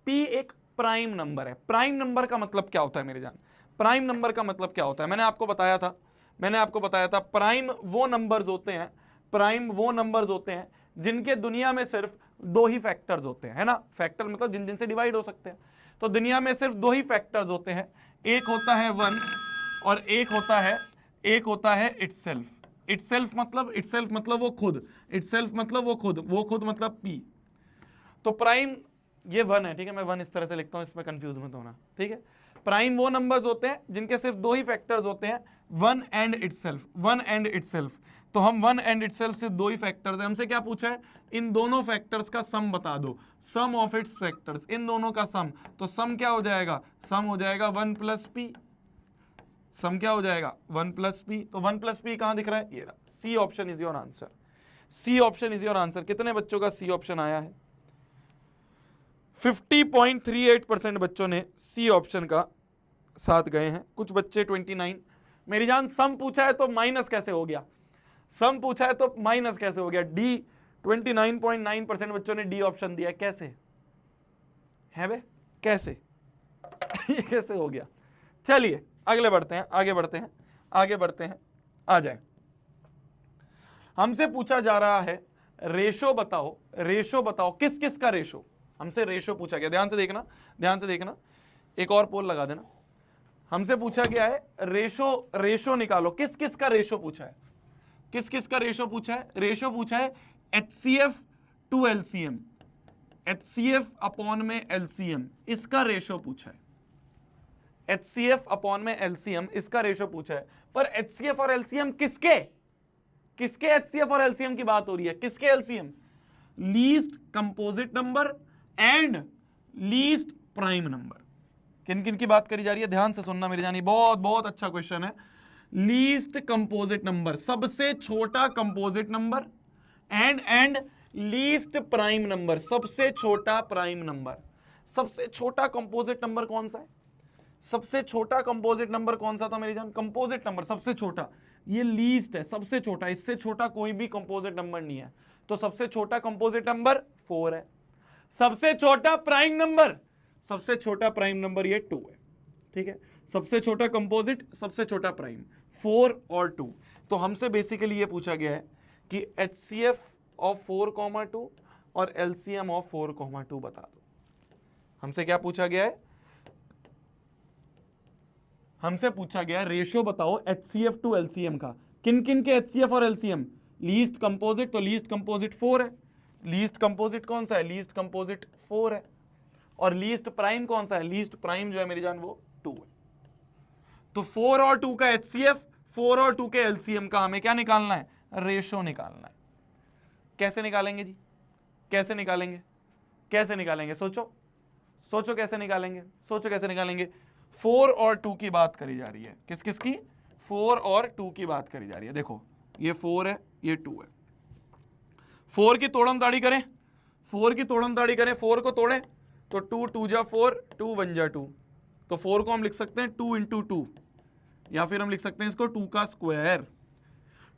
P एक प्राइम नंबर है। प्राइम नंबर का मतलब क्या होता है मेरे जान? प्राइम नंबर का मतलब क्या होता है? मैंने आपको बताया था प्राइम वो नंबर्स होते हैं जिनके दुनिया में सिर्फ 2 ही फैक्टर्स होते हैं, है ना। फैक्टर मतलब जिन से डिवाइड हो सकते हैं। तो दुनिया में सिर्फ 2 ही फैक्टर्स होते हैं। एक होता है 1 और एक होता है इटसेल्फ। इटसेल्फ मतलब वो खुद, वो खुद मतलब P। तो प्राइम ये 1 है, ठीक है। मैं 1 इस तरह से लिखता हूं, इसमें कंफ्यूज मत होना, ठीक है। प्राइम वो नंबर्स होते हैं जिनके सिर्फ 2 ही फैक्टर्स होते हैं, 1 एंड इटसेल्फ। तो हम 1 एंड इटसेल्फ से 2 ही फैक्टर्स है। हमसे क्या पूछा है? इन दोनों फैक्टर्स का सम बता दो, सम ऑफ इट्स फैक्टर्स, इन दोनों का सम। तो सम क्या हो जाएगा? सम हो जाएगा 1 प्लस पी। सम क्या हो जाएगा? 1 प्लस पी। तो 1 प्लस पी कहां दिख रहा है? ये रहा। C option is your answer. C option is your answer. कितने बच्चों का सी ऑप्शन आया है? 50.38% बच्चों ने सी ऑप्शन का साथ गए हैं। कुछ बच्चे 29। मेरी जान, सम पूछा है तो माइनस कैसे हो गया? डी 29.9% बच्चों ने डी ऑप्शन दिया। कैसे है बे? कैसे? ये कैसे हो गया? चलिए आगे बढ़ते हैं। आ जाए। हमसे पूछा जा रहा है रेशो बताओ किस किस का रेशो। हमसे रेशो पूछा गया। ध्यान से देखना। एक और पोल लगा देना। हमसे पूछा गया है रेशो निकालो। किस किस का रेशो पूछा है? रेशो पूछा है HCF to LCM, HCF upon में LCM, इसका रेशो पूछा है। HCF अपॉन में LCM, इसका रेशो पूछा है। पर HCF और LCM किसके HCF और LCM की बात हो रही है? किसके LCM? Least composite number and least prime number. किन किन की बात करी जा रही है? ध्यान से सुनना मेरी जानी, बहुत बहुत अच्छा क्वेश्चन है। लीस्ट कंपोजिट नंबर, सबसे छोटा composite number, and least prime number, सबसे छोटा प्राइम नंबर। सबसे छोटा कंपोजिट नंबर कौन सा है? सबसे छोटा कंपोजिट नंबर कौन सा था मेरी जान? कंपोजिट नंबर सबसे छोटा, ये लीस्ट है, सबसे छोटा, इससे छोटा कोई भी कंपोजिट नंबर नहीं है। तो सबसे छोटा कंपोजिट नंबर 4 है। सबसे छोटा प्राइम नंबर, सबसे छोटा प्राइम नंबर ये 2 है। ठीक है, सबसे छोटा कंपोजिट, सबसे छोटा प्राइम, 4 और 2। तो हमसे बेसिकली ये पूछा गया है कि HCF ऑफ 4,2 और LCM ऑफ 4,2 बता दो। हमसे क्या पूछा गया है? हमसे पूछा गया रेशियो बताओ HCF टू LCM का। किन किन के HCF और LCM? लीस्ट कंपोजिट, तो लीस्ट कंपोजिट 4 है। लीस्ट कंपोजिट कौन सा है? लीस्ट कंपोजिट 4 है। और लीस्ट प्राइम कौन सा है? लीस्ट प्राइम जो है मेरी जान वो 2 है। तो 4 और 2 का HCF, 4 और 2 के LCM का हमें क्या निकालना है? रेशियो निकालना है। कैसे निकालेंगे जी? कैसे निकालेंगे? कैसे निकालेंगे? सोचो सोचो कैसे निकालेंगे? सोचो कैसे निकालेंगे? 4 और 2 की बात करी जा रही है। किस किस की? 4 और 2 की बात करी जा रही है। देखो ये 4 है, ये 2 है। 4 की तोड़म ताड़ी करें, 4 की तोड़म ताड़ी करें, 4 को तोड़ें तो 2 2 जा 4, 2 1 जा 2। तो 4 को हम लिख सकते हैं 2 इंटू 2, या फिर हम लिख सकते हैं इसको 2 का स्क्वायर।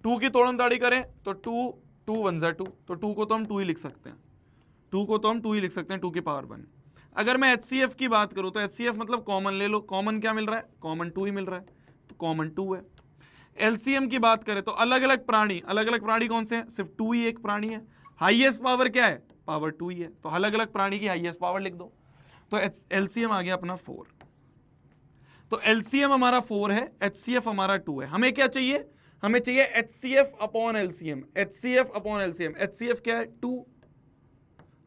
2 की तोड़म ताड़ी करें तो 2 2 1 जा 2, तो 2 को तो हम 2 ही लिख सकते हैं, 2 को तो हम 2 ही लिख सकते हैं, 2 की पावर 1। अगर मैं HCF की बात करूं तो HCF मतलब कॉमन ले लो, कॉमन क्या मिल रहा है? कॉमन 2 ही मिल रहा है, तो कॉमन 2 है। LCM की बात करें तो अलग अलग प्राणी कौन से हैं? सिर्फ 2 ही एक प्राणी है। हाईएस्ट पावर क्या है? पावर 2 ही है, तो अलग अलग प्राणी की हाईएस्ट पावर लिख दो। तो LCM आ गया अपना 4। तो LCM हमारा 4 है, HCF हमारा 2 है। हमें क्या चाहिए? हमें चाहिए HCF upon LCM। HCF upon LCM, HCF क्या है? 2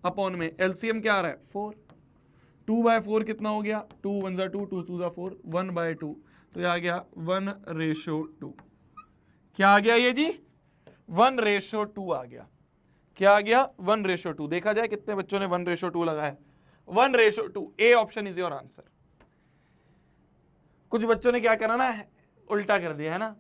अपॉन में LCM क्या आ रहा है? 4। 2/4 कितना हो गया? 2 1 जा 2, 2 2 जा 4, 1/2। तो ये आ गया 1:2। क्या आ गया ये जी? 1:2 आ गया। क्या आ गया? 1:2। देखा जाए कितने बच्चों ने 1:2 लगाया? 1:2। A option is your answer. कुछ बच्चों ने क्या करा ना, उल्टा कर दिया है ना।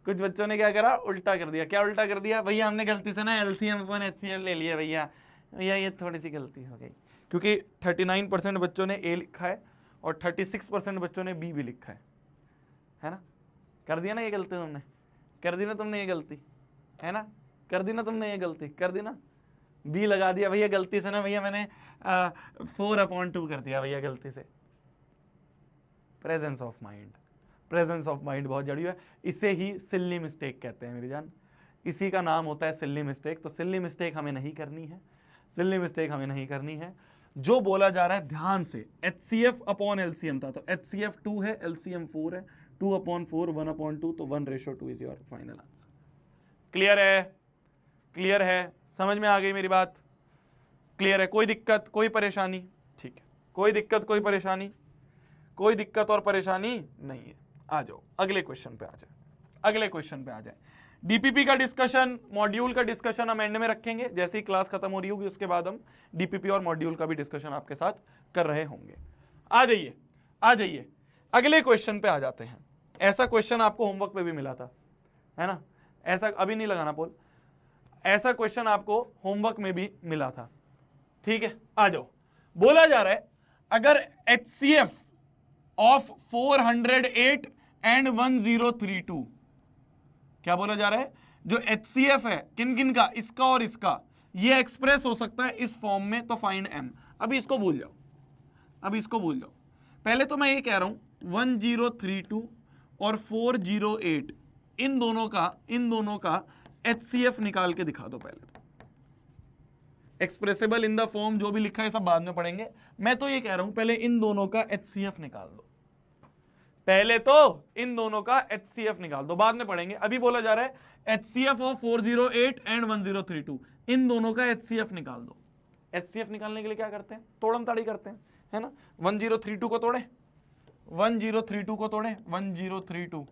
कुछ बच्चों ने क्या करा? उल्टा कर दिया। क्या उल्टा कर दिया? भैया हमने गलती से ना LCM अपॉन HCF ले लिया भैया, भैया ये थोड़ी सी गलती हो गई, क्योंकि 39% बच्चों ने ए लिखा है और 36% बच्चों ने बी भी लिखा है ना। कर दिया ना ये गलती तुमने? कर दी ना तुमने ये गलती? है ना, कर दी ना तुमने ये गलती? कर दी ना, बी लगा दिया भैया गलती से ना, भैया मैंने 4/2 कर दिया भैया गलती से। Presence of mind, presence of mind बहुत जरूरी है। इसे ही सिल्ली मिस्टेक कहते हैं मेरी जान, इसी का नाम होता है सिल्ली मिस्टेक। तो सिल्ली मिस्टेक हमें नहीं करनी है, सिल्ली मिस्टेक हमें नहीं करनी है। जो बोला जा रहा है ध्यान से, HCF अपॉन LCM था, तो HCF 2 है, LCM 4 है। 2/4 1/2, तो 1:2 is your final answer. Clear है? क्लियर है? समझ में आ गई मेरी बात? क्लियर है? कोई दिक्कत, कोई परेशानी? ठीक है, कोई दिक्कत, कोई परेशानी? कोई दिक्कत और परेशानी नहीं है। आ जाओ अगले क्वेश्चन पे आ जाए, अगले क्वेश्चन पे आ जाए। डीपीपी का डिस्कशन, मॉड्यूल का डिस्कशन हम एंड में रखेंगे। जैसे ही क्लास खत्म हो रही होगी उसके बाद हम डीपीपी और मॉड्यूल का भी डिस्कशन आपके साथ कर रहे होंगे। आ जाइए, आ जाइए, अगले क्वेश्चन पे आ जाते हैं। ऐसा क्वेश्चन आपको होमवर्क पे भी मिला था, है ना? ऐसा अभी नहीं लगाना पोल, ऐसा क्वेश्चन आपको होमवर्क में भी मिला था। ठीक है, आ जाओ। बोला जा रहा है अगर HCF ऑफ 408 एंड 1032, क्या बोला जा रहा है? जो HCF है किन किन का, इसका और इसका, ये एक्सप्रेस हो सकता है इस फॉर्म में, तो फाइंड M। अभी इसको भूल जाओ, अभी इसको भूल जाओ। पहले तो मैं ये कह रहा हूं 1032 और 408, इन दोनों का HCF निकाल के दिखा दो पहले तो। एक्सप्रेसिबल इन द फॉर्म जो भी लिखा है सब बाद में पढ़ेंगे। मैं तो ये कह रहा हूं पहले इन दोनों का HCF निकाल दो, पहले तो इन दोनों का HCF निकाल दो, बाद में पढ़ेंगे। अभी बोला जा रहा है HCF ऑफ 408 एंड 1032, इन दोनों का HCF निकाल दो। HCF निकालने के लिए क्या करते हैं? तोड़म ताड़ी करते हैं, है ना। 1032 को तोड़े, 1032 को तोड़े, 1032,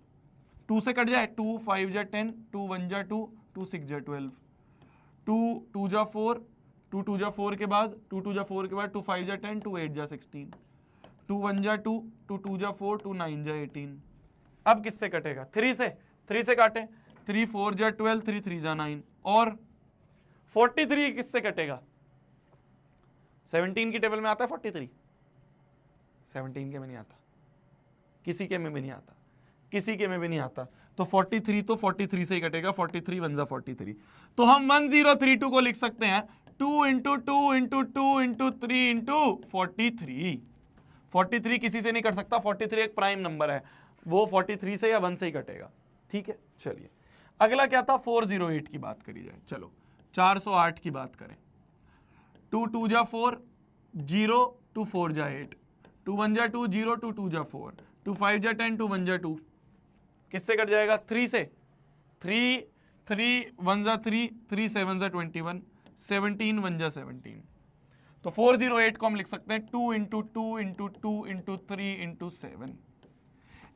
2 से कट जाए, 2 5 जा 10, 2 1 जा 2, 2 6 जा 12, 2 2 जा 4, 2 2 जा 4 के बाद 2 2 जा 4 के बाद 2 5 जा 10, 2 8 जा 16, 2 1 जा 2, 2 2 जा 4, 2 9 जा 18। अब किससे कटेगा? 3 से, 3 से काटे, 3 4 जा 12, 3 3 जा 9, और 43 किससे कटेगा? 17 की टेबल में आता है 43? 17 के में नहीं आता, किसी के में भी नहीं आता, किसी के में भी नहीं आता। तो 43 तो 43 से ही कटेगा, 43 वन जा 43। तो हम 1032 को लिख सकते हैं 2 इंटू 2 इंटू 2 इंटू 3 इंटू 43। 43 किसी से नहीं कट सकता, 43 एक प्राइम नंबर है, वो 43 से या 1 से ही कटेगा। ठीक है, चलिए अगला क्या था? 408 की बात करी जाए। चलो 408 की बात करें। 2 2 जा 4, 0 2 4 जा 8, 2 1 जा 2, 0 2 2 जा 4, 2 5 जा 10, 2 1 जा 2, किससे कट जाएगा? 3 से। 3 3 1 जा 3, 3 7 जा 21, 17 1 जा 17। तो 408 को हम लिख सकते हैं 2 into 2 into 2 into 3 into 7।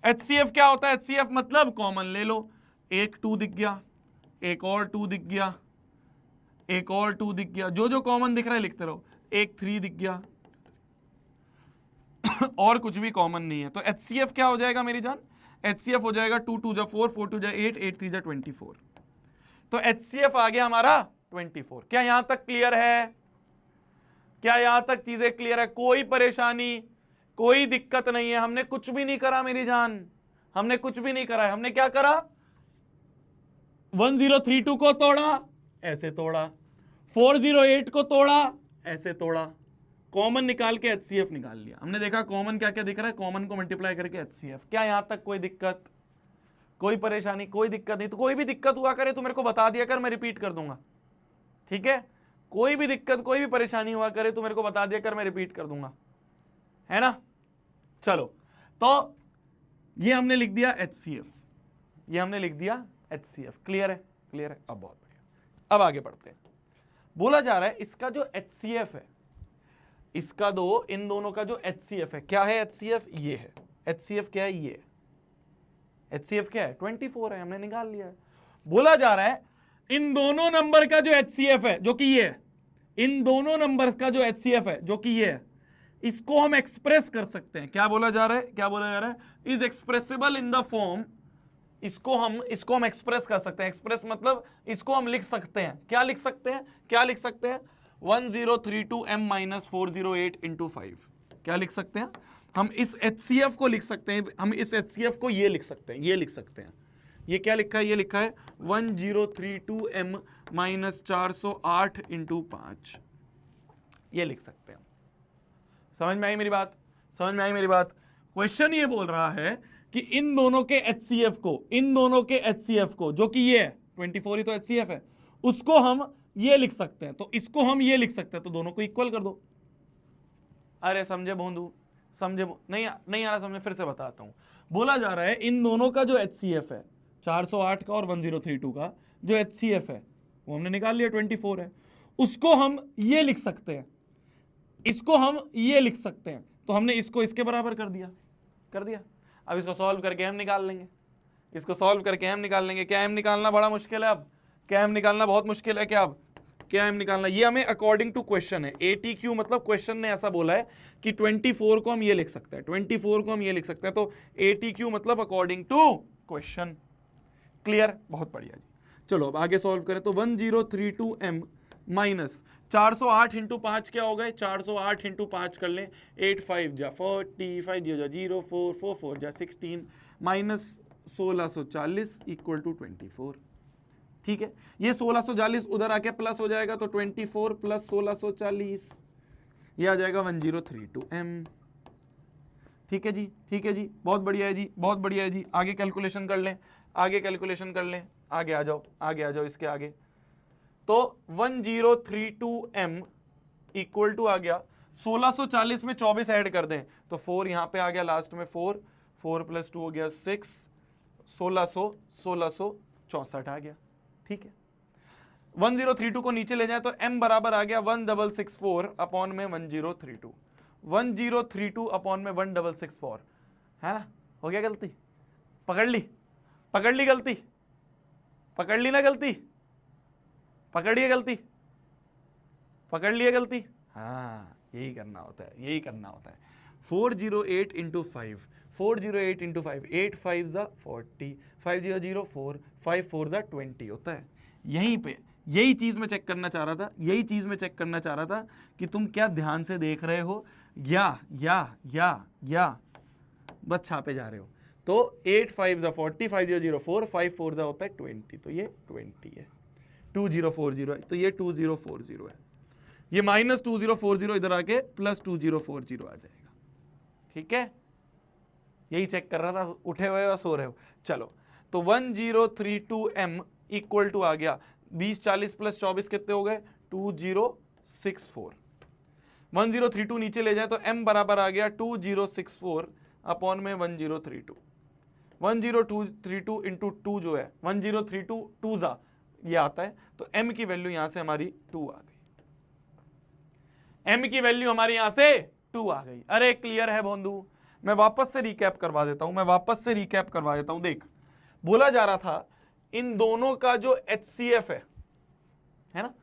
HCF क्या होता है? HCF मतलब कॉमन ले लो, एक 2 दिख गया, एक और 2 दिख गया, एक और 2 दिख गया, जो जो कॉमन दिख रहा है लिखते रहो। एक 3 दिख गया और कुछ भी कॉमन नहीं है। तो HCF क्या हो जाएगा मेरी जान? HCF हो जाएगा 2 2 जा 4, 4 2 जा 8, 8 3 जा 24। तो HCF आ गया हमारा 24। क्या यहां तक क्लियर है? क्या यहां तक चीजें क्लियर है? कोई परेशानी, कोई दिक्कत नहीं है? हमने कुछ भी नहीं करा मेरी जान, हमने कुछ भी नहीं करा है। हमने क्या करा? 1032 को तोड़ा, ऐसे तोड़ा, 408 को तोड़ा, ऐसे तोड़ा, कॉमन निकाल के HCF निकाल लिया। हमने देखा कॉमन क्या क्या दिख रहा है, कॉमन को मल्टीप्लाई करके HCF। क्या यहां तक कोई दिक्कत, कोई परेशानी? कोई दिक्कत नहीं। तो कोई भी दिक्कत हुआ करे तो मेरे को बता दिया कर, मैं रिपीट कर दूंगा। ठीक है, कोई भी दिक्कत, कोई भी परेशानी हुआ करे तो मेरे को बता दिया कर, मैं रिपीट कर दूंगा, है ना? चलो, तो ये हमने लिख दिया HCF, ये हमने लिख दिया HCF। क्लियर है? क्लियर है। अब बहुत बढ़िया, अब आगे बढ़ते हैं। बोला जा रहा है इसका जो HCF है, इसका दो, इन दोनों का जो HCF है, क्या है HCF? ये है HCF। क्या है ये? HCF क्या है? 24 है, हमने निकाल लिया है। बोला जा रहा है इन दोनों नंबर का जो HCF है, जो कि ये है, इन दोनों नंबर्स का जो HCF है, जो कि ये है, इसको हम एक्सप्रेस कर सकते हैं। क्या बोला जा रहा है? क्या बोला जा रहा है? Is expressible in the form, इसको हम एक्सप्रेस कर सकते हैं। एक्सप्रेस मतलब इसको हम लिख सकते हैं। क्या लिख सकते हैं? क्या लिख सकते हैं? 1032m minus 408 into 5। क्या लिख सकते हैं? हम इस HCF को लिख सकते हैं, हम इस HCF को ये लिख सकते हैं, ये लिख सकते हैं। ये क्या लिखा है? ये लिखा है 1032m माइनस 408 इंटू 5, ये लिख सकते हैं। समझ में आई मेरी बात? समझ में आई मेरी बात? क्वेश्चन ये बोल रहा है कि इन दोनों के HCF को, इन दोनों के HCF को, जो कि ये है 24 ही तो HCF है, उसको हम ये लिख सकते हैं। तो इसको हम ये लिख सकते हैं, तो दोनों को इक्वल कर दो। अरे समझे भोंदू? समझे? नहीं नहीं आ रहा समझे? फिर से बताता हूं। बोला जा रहा है इन दोनों का जो HCF है, 408 का और 1032 का जो HCF है, वो हमने निकाल लिया, 24 है। उसको हम ये लिख सकते हैं, इसको हम ये लिख सकते हैं। तो हमने इसको इसके बराबर कर दिया, कर दिया। अब इसको सॉल्व करके हम निकाल लेंगे, इसको सॉल्व करके हम निकाल लेंगे। क्या हम निकालना बड़ा मुश्किल है? अब क्या हम निकालना बहुत मुश्किल है? क्या अब क्या हम निकालना? ये हमें अकॉर्डिंग टू क्वेश्चन है। ATQ मतलब क्वेश्चन ने ऐसा बोला है कि 24 को हम ये लिख सकते हैं, 24 को हम ये लिख सकते हैं। तो ATQ मतलब अकॉर्डिंग टू क्वेश्चन। क्लियर? बहुत बढ़िया जी। चलो अब आगे सॉल्व करें। तो 1032m माइनस 408 इंटू 5 क्या हो गए? 408 इंटू 5 कर लें, 8 5 जा 40, 5 जा 0, 4 4 4 जा 16 माइनस 1640 इक्वल टू 24। ठीक है, ये 1640 उधर आके प्लस हो जाएगा, तो 24 प्लस 1640 ये आ जाएगा 1032m। ठीक है जी, ठीक है जी, बहुत बढ़िया है जी, बहुत बढ़िया है जी। आगे कैलकुलेशन कर लें, आगे कैलकुलेशन कर लें, आगे आ जाओ, आगे आ जाओ, इसके आगे। तो 1032m इक्वल टू आ गया 1640 में 24 ऐड कर दें तो 4 यहां पे आ गया लास्ट में, 4 4 प्लस 2 हो गया 6, 1664 आ गया। ठीक है, 1032 को नीचे ले जाए तो m बराबर आ गया 1664 अपॉन में 1032, 1032 अपॉन में 1664, है ना? हो गया गलती? पकड़ ली? पकड़ ली गलती? पकड़ ली ना गलती? पकड़िए गलती? पकड़ लिए गलती? हाँ, यही करना होता है, यही करना होता है। 408 इंटू 5, 408 इंटू 5, 8 5 जा 40, 5 0 0 4, 5 4 जा 20 होता है। यहीं पे यही चीज मैं चेक करना चाह रहा था, यही चीज मैं चेक करना चाह रहा था कि तुम क्या ध्यान से देख रहे हो या बस छापे जा रहे हो। तो 8 5 जा 40, 5 0 0 4, 5 4 जा होता है 20, तो ये 20 है। 2040 है तो ये 2040 है। ये -2040 इधर आके +2040 आ जाएगा। ठीक है, यही चेक कर रहा था, उठे हुए या सो रहे हो। चलो तो 1032m इक्वल टू आ गया 20 40 + 24 कितने हो गए 2064। 1032 नीचे ले जाए तो m बराबर आ गया 2064 अपॉन में 1032। 1032 इंटू 2 जो है 1032 2 जा ये आता है, तो m की वैल्यू यहां से हमारी 2 आ गई। m की वैल्यू हमारी यहां से 2 आ गई। अरे क्लियर है बंधु? मैं वापस से रिकैप करवा देता हूं, देख बोला जा रहा था इन दोनों का जो HCF है ना,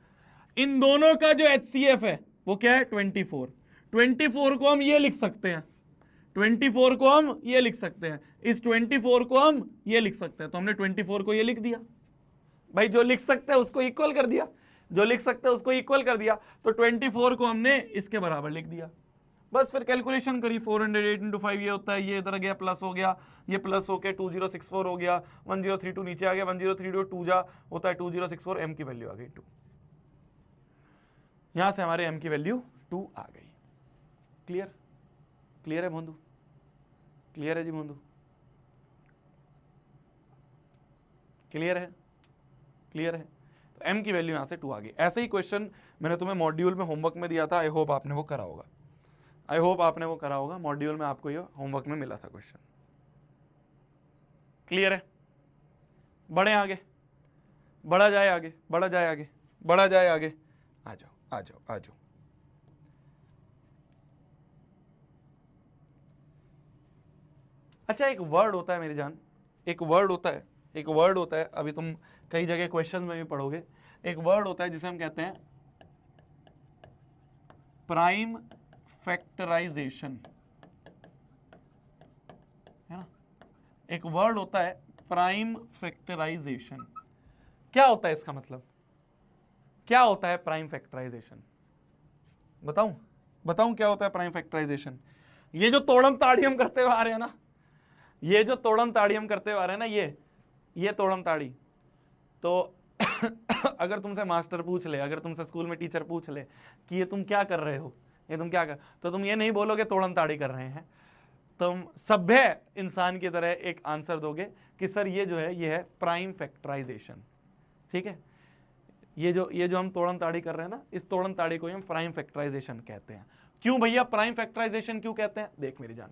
इन दोनों का जो HCF है वो क्या है 24। 24 को हम ये लिख सकते हैं, 24 को हम ये लिख सकते हैं, इस 24 को हम ये लिख सकते हैं, तो हमने 24 को ये लिख दिया भाई, जो लिख सकते हैं उसको इक्वल कर दिया, जो लिख सकते हैं उसको इक्वल कर दिया, तो 24 को हमने इसके बराबर लिख दिया। बस फिर कैलकुलेशन करी, 408 × 5 ये होता है, ये इधर गया प्लस हो गया, ये प्लस होके 2064 हो गया, 1032 नीचे आ गया, 1032 2 जा होता है 2064, m की वैल्यू आ गई 2। यहां से हमारे m की वैल्यू 2 आ गई। क्लियर? क्लियर है बंधु? क्लियर है जी बंधु? क्लियर है? क्लियर है? तो m की वैल्यू यहां से 2 आ गई। ऐसे ही क्वेश्चन मैंने तुम्हें मॉड्यूल में होमवर्क में दिया था, आई होप आपने वो करा होगा, मॉड्यूल में आपको ये होमवर्क में मिला था क्वेश्चन। क्लियर है? बढ़े आगे, बढ़ा जाए आगे, आ जाओ। अच्छा, एक वर्ड होता है मेरी जान, एक वर्ड होता है, अभी तुम कई जगह क्वेश्चन में भी पढ़ोगे, एक वर्ड होता है जिसे हम कहते हैं प्राइम फैक्टराइजेशन, है ना। एक वर्ड होता है प्राइम फैक्टराइजेशन। क्या होता है इसका मतलब? क्या होता है प्राइम फैक्टराइजेशन? बताऊं क्या होता है प्राइम फैक्टराइजेशन? ये जो तोड़म ताड़ी हम करते हुए आ रहे हैं ना, ये तोड़म ताड़ी, तो अगर तुमसे मास्टर पूछ ले, अगर तुमसे स्कूल में टीचर पूछ ले कि ये तुम क्या कर रहे हो, तो तुम ये नहीं बोलोगे तोड़म ताड़ी कर रहे हैं, तुम सभ्य इंसान की तरह एक आंसर दोगे कि सर ये जो है ये है प्राइम फैक्टराइजेशन। ठीक है, ये जो हम तोड़म ताड़ी कर रहे हैं ना, इस तोड़म ताड़ी को हम प्राइम फैक्टराइजेशन कहते हैं। क्यों भैया प्राइम फैक्टराइजेशन क्यों कहते हैं? देख मेरी जान,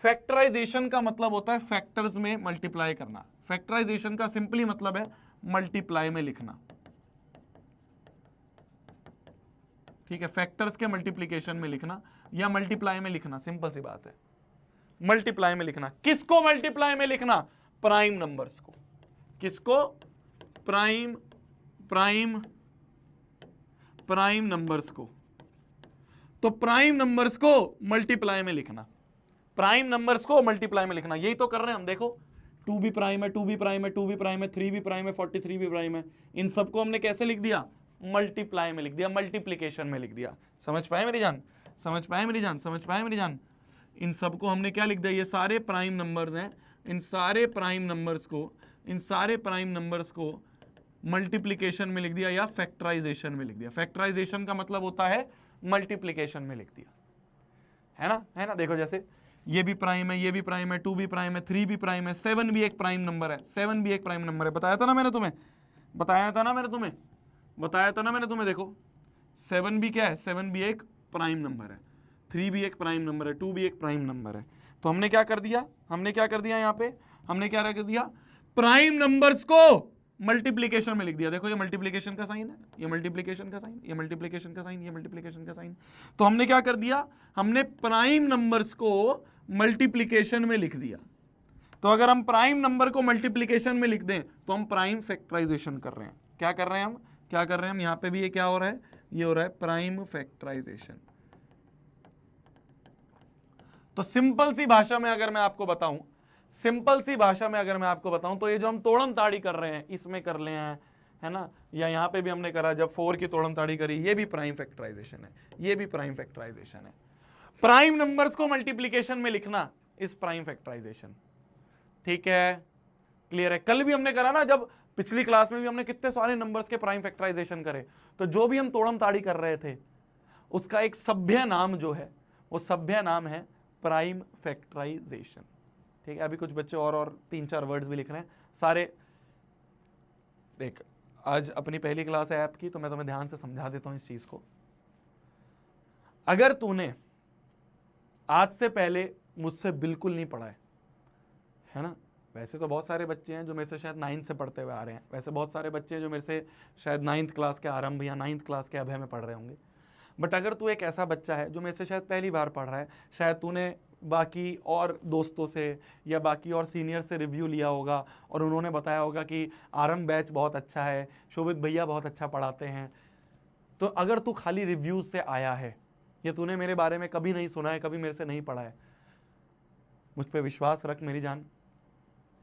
फैक्टराइजेशन का मतलब होता है फैक्टर्स में मल्टीप्लाई करना। फैक्टराइजेशन का सिंपली मतलब है मल्टीप्लाई में लिखना। ठीक है, फैक्टर्स के मल्टीप्लीकेशन में लिखना या मल्टीप्लाई में लिखना, सिंपल सी बात है, मल्टीप्लाई में लिखना। किसको मल्टीप्लाई में लिखना? प्राइम नंबर्स को। किसको? प्राइम नंबर्स को। तो प्राइम नंबर्स को मल्टीप्लाई में लिखना, प्राइम नंबर्स को मल्टीप्लाई में लिखना, यही तो कर रहे हैं हम। देखो 2 भी प्राइम है, 2 भी प्राइम है, 2 भी प्राइम है, 3 भी प्राइम है, 43 भी प्राइम है, इन सबको हमने कैसे लिख दिया? मल्टीप्लाई में लिख दिया, मल्टीप्लीकेशन में लिख दिया। समझ पाए मेरी जान? इन सबको हमने क्या लिख दिया? ये सारे प्राइम नंबर्स हैं, इन सारे प्राइम नंबर्स को मल्टीप्लीकेशन में लिख दिया या फैक्टराइजेशन में लिख दिया। फैक्टराइजेशन का मतलब होता है मल्टीप्लीकेशन में लिख दिया, है ना। देखो जैसे ये भी प्राइम है, ये भी प्राइम है, 2 भी प्राइम है, 3 भी प्राइम है, 7 भी एक प्राइम नंबर है, बताया था ना मैंने तुम्हें। देखो 7 भी क्या है? 7 भी एक प्राइम नंबर है, 3 भी एक प्राइम नंबर है, 2 भी एक प्राइम नंबर है। तो हमने क्या कर दिया यहाँ पे? हमने क्या कर दिया? प्राइम नंबर्स को मल्टीप्लीकेशन में लिख दिया। देखो ये मल्टीप्लीकेशन का साइन है, ये मल्टीप्लीकेशन का साइन, तो हमने क्या कर दिया? हमने प्राइम नंबर्स को मल्टीप्लीकेशन में लिख दिया। तो अगर हम प्राइम नंबर को मल्टीप्लीकेशन में लिख दें तो हम प्राइम फैक्टराइजेशन कर रहे हैं। क्या कर रहे हैं हम? यहां पे भी ये क्या हो रहा है? ये हो रहा है प्राइम फैक्टराइजेशन। तो सिंपल सी भाषा में अगर मैं आपको बताऊं तो ये जो हम तोड़म ताड़ी कर रहे हैं, इसमें कर ले हैं, है ना, या यहाँ पे भी हमने करा जब 4 की तोड़म ताड़ी करी, ये भी प्राइम फैक्टराइजेशन है, ये भी प्राइम फैक्टराइजेशन है। प्राइम नंबर्स को मल्टीप्लीकेशन में लिखना इस प्राइम फैक्टराइजेशन, ठीक है, क्लियर है। कल भी हमने करा ना, जब पिछली क्लास में भी हमने कितने सारे नंबर्स के प्राइम फैक्टराइजेशन करे, तो जो भी हम तोड़म ताड़ी कर रहे थे उसका एक सभ्य नाम जो है, वो सभ्य नाम है प्राइम फैक्टराइजेशन, ठीक है। अभी कुछ बच्चे और 3-4 वर्ड्स भी लिख रहे हैं सारे। देख, आज अपनी पहली क्लास है ऐप की, तो मैं तुम्हें ध्यान से समझा देता हूं इस चीज को। अगर तूने आज से पहले मुझसे बिल्कुल नहीं पढ़ा है ना, वैसे तो बहुत सारे बच्चे हैं जो मेरे से शायद 9th से पढ़ते हुए आ रहे हैं, वैसे बहुत सारे बच्चे हैं जो मेरे से शायद 9th क्लास के आरंभ या 9th क्लास के अभय में पढ़ रहे होंगे। बट अगर तू एक ऐसा बच्चा है जो मेरे से शायद पहली बार पढ़ रहा है, शायद तूने बाकी और दोस्तों से या बाकी और सीनियर से रिव्यू लिया होगा और उन्होंने बताया होगा कि आरंभ बैच बहुत अच्छा है, शोभित भैया बहुत अच्छा पढ़ाते हैं, तो अगर तू खाली रिव्यूज से आया है या तूने मेरे बारे में कभी नहीं सुना है, कभी मेरे से नहीं पढ़ा है, मुझ पे विश्वास रख मेरी जान,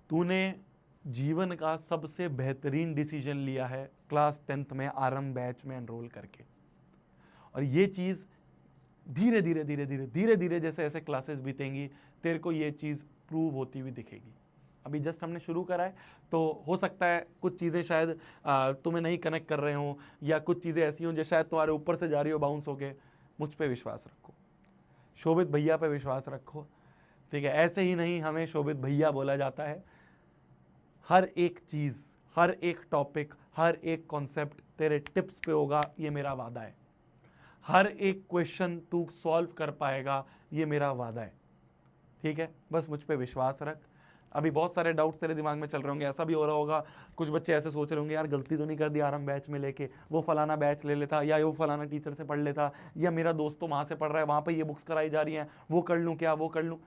तूने जीवन का सबसे बेहतरीन डिसीजन लिया है क्लास 10th में आरंभ बैच में एनरोल करके। और ये चीज धीरे धीरे धीरे धीरे धीरे धीरे जैसे ऐसे क्लासेस बीतेंगी, तेरे को ये चीज प्रूव होती हुई दिखेगी। अभी जस्ट हमने शुरू करा है, तो हो सकता है कुछ चीजें शायद तुम्हें नहीं कनेक्ट कर रहे हो, या कुछ चीजें ऐसी हों जो शायद तुम्हारे ऊपर से जा रही हो बाउंस होके। मुझ पे विश्वास रखो, शोभित भैया पे विश्वास रखो, ठीक है। ऐसे ही नहीं हमें शोभित भैया बोला जाता है। हर एक चीज, हर एक टॉपिक, हर एक कॉन्सेप्ट तेरे टिप्स पे होगा, ये मेरा वादा है। हर एक क्वेश्चन तू सॉल्व कर पाएगा, ये मेरा वादा है, ठीक है। बस मुझ पे विश्वास रख। अभी बहुत सारे डाउट्स तेरे दिमाग में चल रहे होंगे, ऐसा भी हो रहा होगा, कुछ बच्चे ऐसे सोच रहे होंगे यार गलती तो नहीं कर दी आरंभ बैच में लेके, वो फलाना बैच ले लेता, या वो फलाना टीचर से पढ़ लेता, या मेरा दोस्त तो वहां से पढ़ रहा है, वहां पे ये बुक्स कराई जा रही हैं, वो कर लूं क्या, वो कर लूं।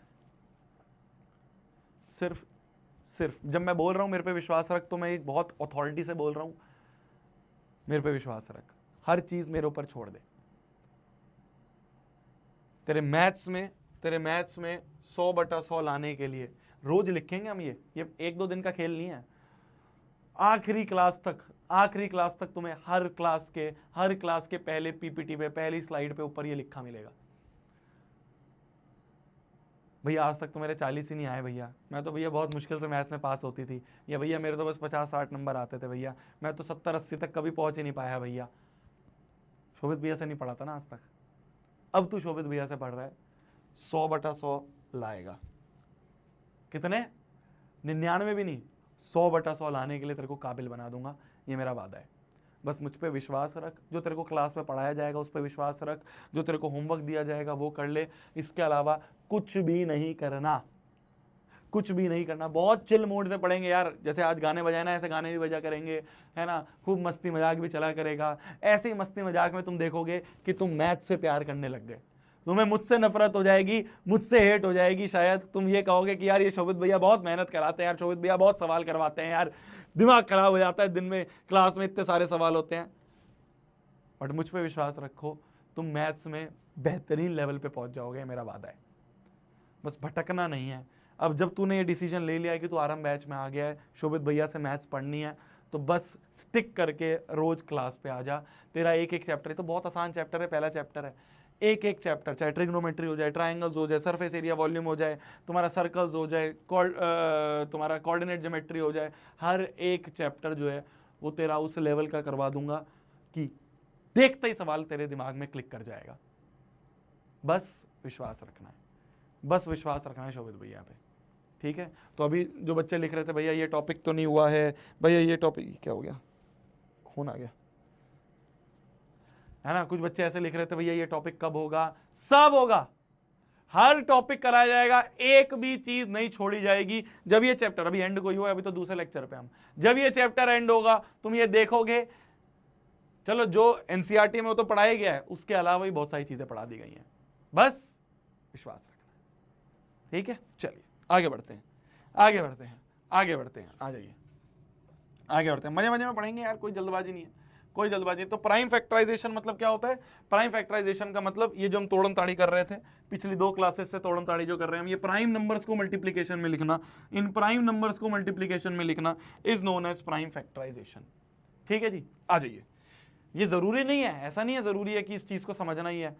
सिर्फ जब मैं बोल रहा हूं मेरे पे विश्वास रख, तो मैं एक बहुत अथॉरिटी से बोल रहा हूं, मेरे पे विश्वास रख, हर चीज मेरे ऊपर छोड़ दे। तेरे मैथ्स में 100/100 लाने के लिए रोज लिखेंगे हम, ये 1-2 दिन का खेल नहीं है। आखिरी क्लास तक तुम्हें हर क्लास के पहले पीपीटी पे, पहली स्लाइड पे ऊपर ये लिखा मिलेगा, भैया आज तक तो मेरे 40 ही नहीं आए भैया, मैं तो भैया बहुत मुश्किल से मैथ्स में पास होती थी, या भैया मेरे तो बस 50-60 नंबर आते थे भैया, मैं तो 70-80 तक कभी पहुंच ही नहीं पाया भैया। शोभित भैया से नहीं पढ़ा था ना आज तक, अब तू शोभित भैया से पढ़ रहा है, 100/100 लाएगा। कितने? 99 भी नहीं, 100/100 लाने के लिए तेरे को काबिल बना दूंगा, ये मेरा वादा है। बस मुझ पे विश्वास रख, जो तेरे को क्लास में पढ़ाया जाएगा उस पर विश्वास रख, जो तेरे को होमवर्क दिया जाएगा वो कर ले, इसके अलावा कुछ भी नहीं करना, कुछ भी नहीं करना। बहुत चिल मोड से पढ़ेंगे यार, जैसे आज गाने बजाए ना, ऐसे गाने भी बजा करेंगे, है ना, खूब मस्ती मजाक भी चला करेगा। ऐसे ही मस्ती मजाक में तुम देखोगे कि तुम मैथ से प्यार करने लग गए, तुम्हें मुझसे नफरत हो जाएगी, मुझसे हेट हो जाएगी, शायद तुम ये कहोगे कि यार ये शोभित भैया बहुत मेहनत कराते हैं यार, शोभित भैया बहुत सवाल करवाते हैं यार, दिमाग खराब हो जाता है, दिन में क्लास में इतने सारे सवाल होते हैं। बट मुझ पे विश्वास रखो, तुम मैथ्स में बेहतरीन लेवल पे पहुंच जाओगे, मेरा वादा है। बस भटकना नहीं है। अब जब तूने ये डिसीजन ले लिया है कि तू आरंभ बैच में आ गया है, शोभित भैया से मैथ्स पढ़नी है, तो बस स्टिक करके रोज क्लास पे आ जा। तेरा एक एक चैप्टर है, तो बहुत आसान चैप्टर है, पहला चैप्टर है, एक एक चैप्टर, चाहे ट्रिग्नोमेट्री हो जाए, ट्राइंगल्स हो जाए, सरफेस एरिया वॉल्यूम हो जाए, तुम्हारा सर्कल्स हो जाए, तुम्हारा कोऑर्डिनेट ज्योमेट्री हो जाए, हर एक चैप्टर जो है वो तेरा उस लेवल का करवा दूंगा कि देखते ही सवाल तेरे दिमाग में क्लिक कर जाएगा। बस विश्वास रखना है, बस विश्वास रखना है शोभित भैया पे, ठीक है। तो अभी जो बच्चे लिख रहे थे भैया ये टॉपिक तो नहीं हुआ है, भैया ये टॉपिक क्या हो गया, खून आ गया, है ना। कुछ बच्चे ऐसे लिख रहे थे भैया ये टॉपिक कब होगा, सब होगा, हर टॉपिक कराया जाएगा, एक भी चीज नहीं छोड़ी जाएगी। जब ये चैप्टर अभी एंड कोई हुआ, अभी तो दूसरे लेक्चर पे हम, जब ये चैप्टर एंड होगा तुम ये देखोगे, चलो जो एनसीईआरटी में वो तो पढ़ाया गया है, उसके अलावा भी बहुत सारी चीजें पढ़ा दी गई हैं, बस विश्वास रखना, ठीक है। चलिए आगे बढ़ते हैं, आगे बढ़ते हैं, आगे बढ़ते हैं, आ जाइए आगे बढ़ते हैं, मजे मजे में पढ़ेंगे यार, कोई जल्दबाजी नहीं है, कोई जल्दबाजी नहीं। तो प्राइम फैक्टराइजेशन मतलब क्या होता है? प्राइम फैक्टराइजेशन का मतलब ये जो हम तोड़म ताड़ी कर रहे थे पिछली 2 क्लासेस से, तोड़म ताड़ी जो कर रहे हैं हम, ये प्राइम नंबर्स को मल्टीप्लीकेशन में लिखना, इन प्राइम नंबर्स को मल्टीप्लीकेशन में लिखना is known as prime factorisation, ठीक है जी, आ जाइए। ये जरूरी नहीं है, ऐसा नहीं है जरूरी है कि इस चीज को समझना ही है,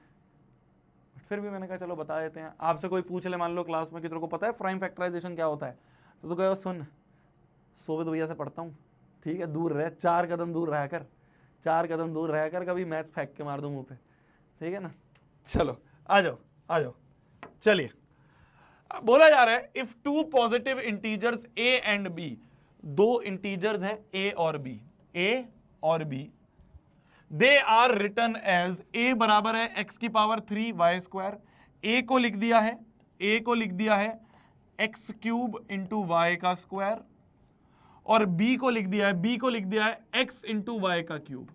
फिर भी मैंने कहा चलो बता देते हैं। आपसे कोई पूछ ले मान लो क्लास में कि तेरे को पता है प्राइम फैक्टराइजेशन क्या होता है, तो तू कहेगा सुन सोवित भैया से पढ़ता हूँ, ठीक है, दूर रह, 4 कदम दूर रह कर, 4 कदम दूर रह कर, कभी मैथ्स फेंक के मार दूं मुंह पे, ठीक है ना। चलो आ जाओ आ जाओ, चलिए। बोला जा रहा है if two positive integers A and B, दो इंटीजर्स हैं ए और बी, ए और B, they are written as A बराबर है एक्स की पावर 3 वाई स्क्वायर, ए को लिख दिया है, ए को लिख दिया है एक्स क्यूब इंटू वाई का स्क्वायर, और बी को लिख दिया है, बी को लिख दिया है एक्स इंटू वाई का क्यूब।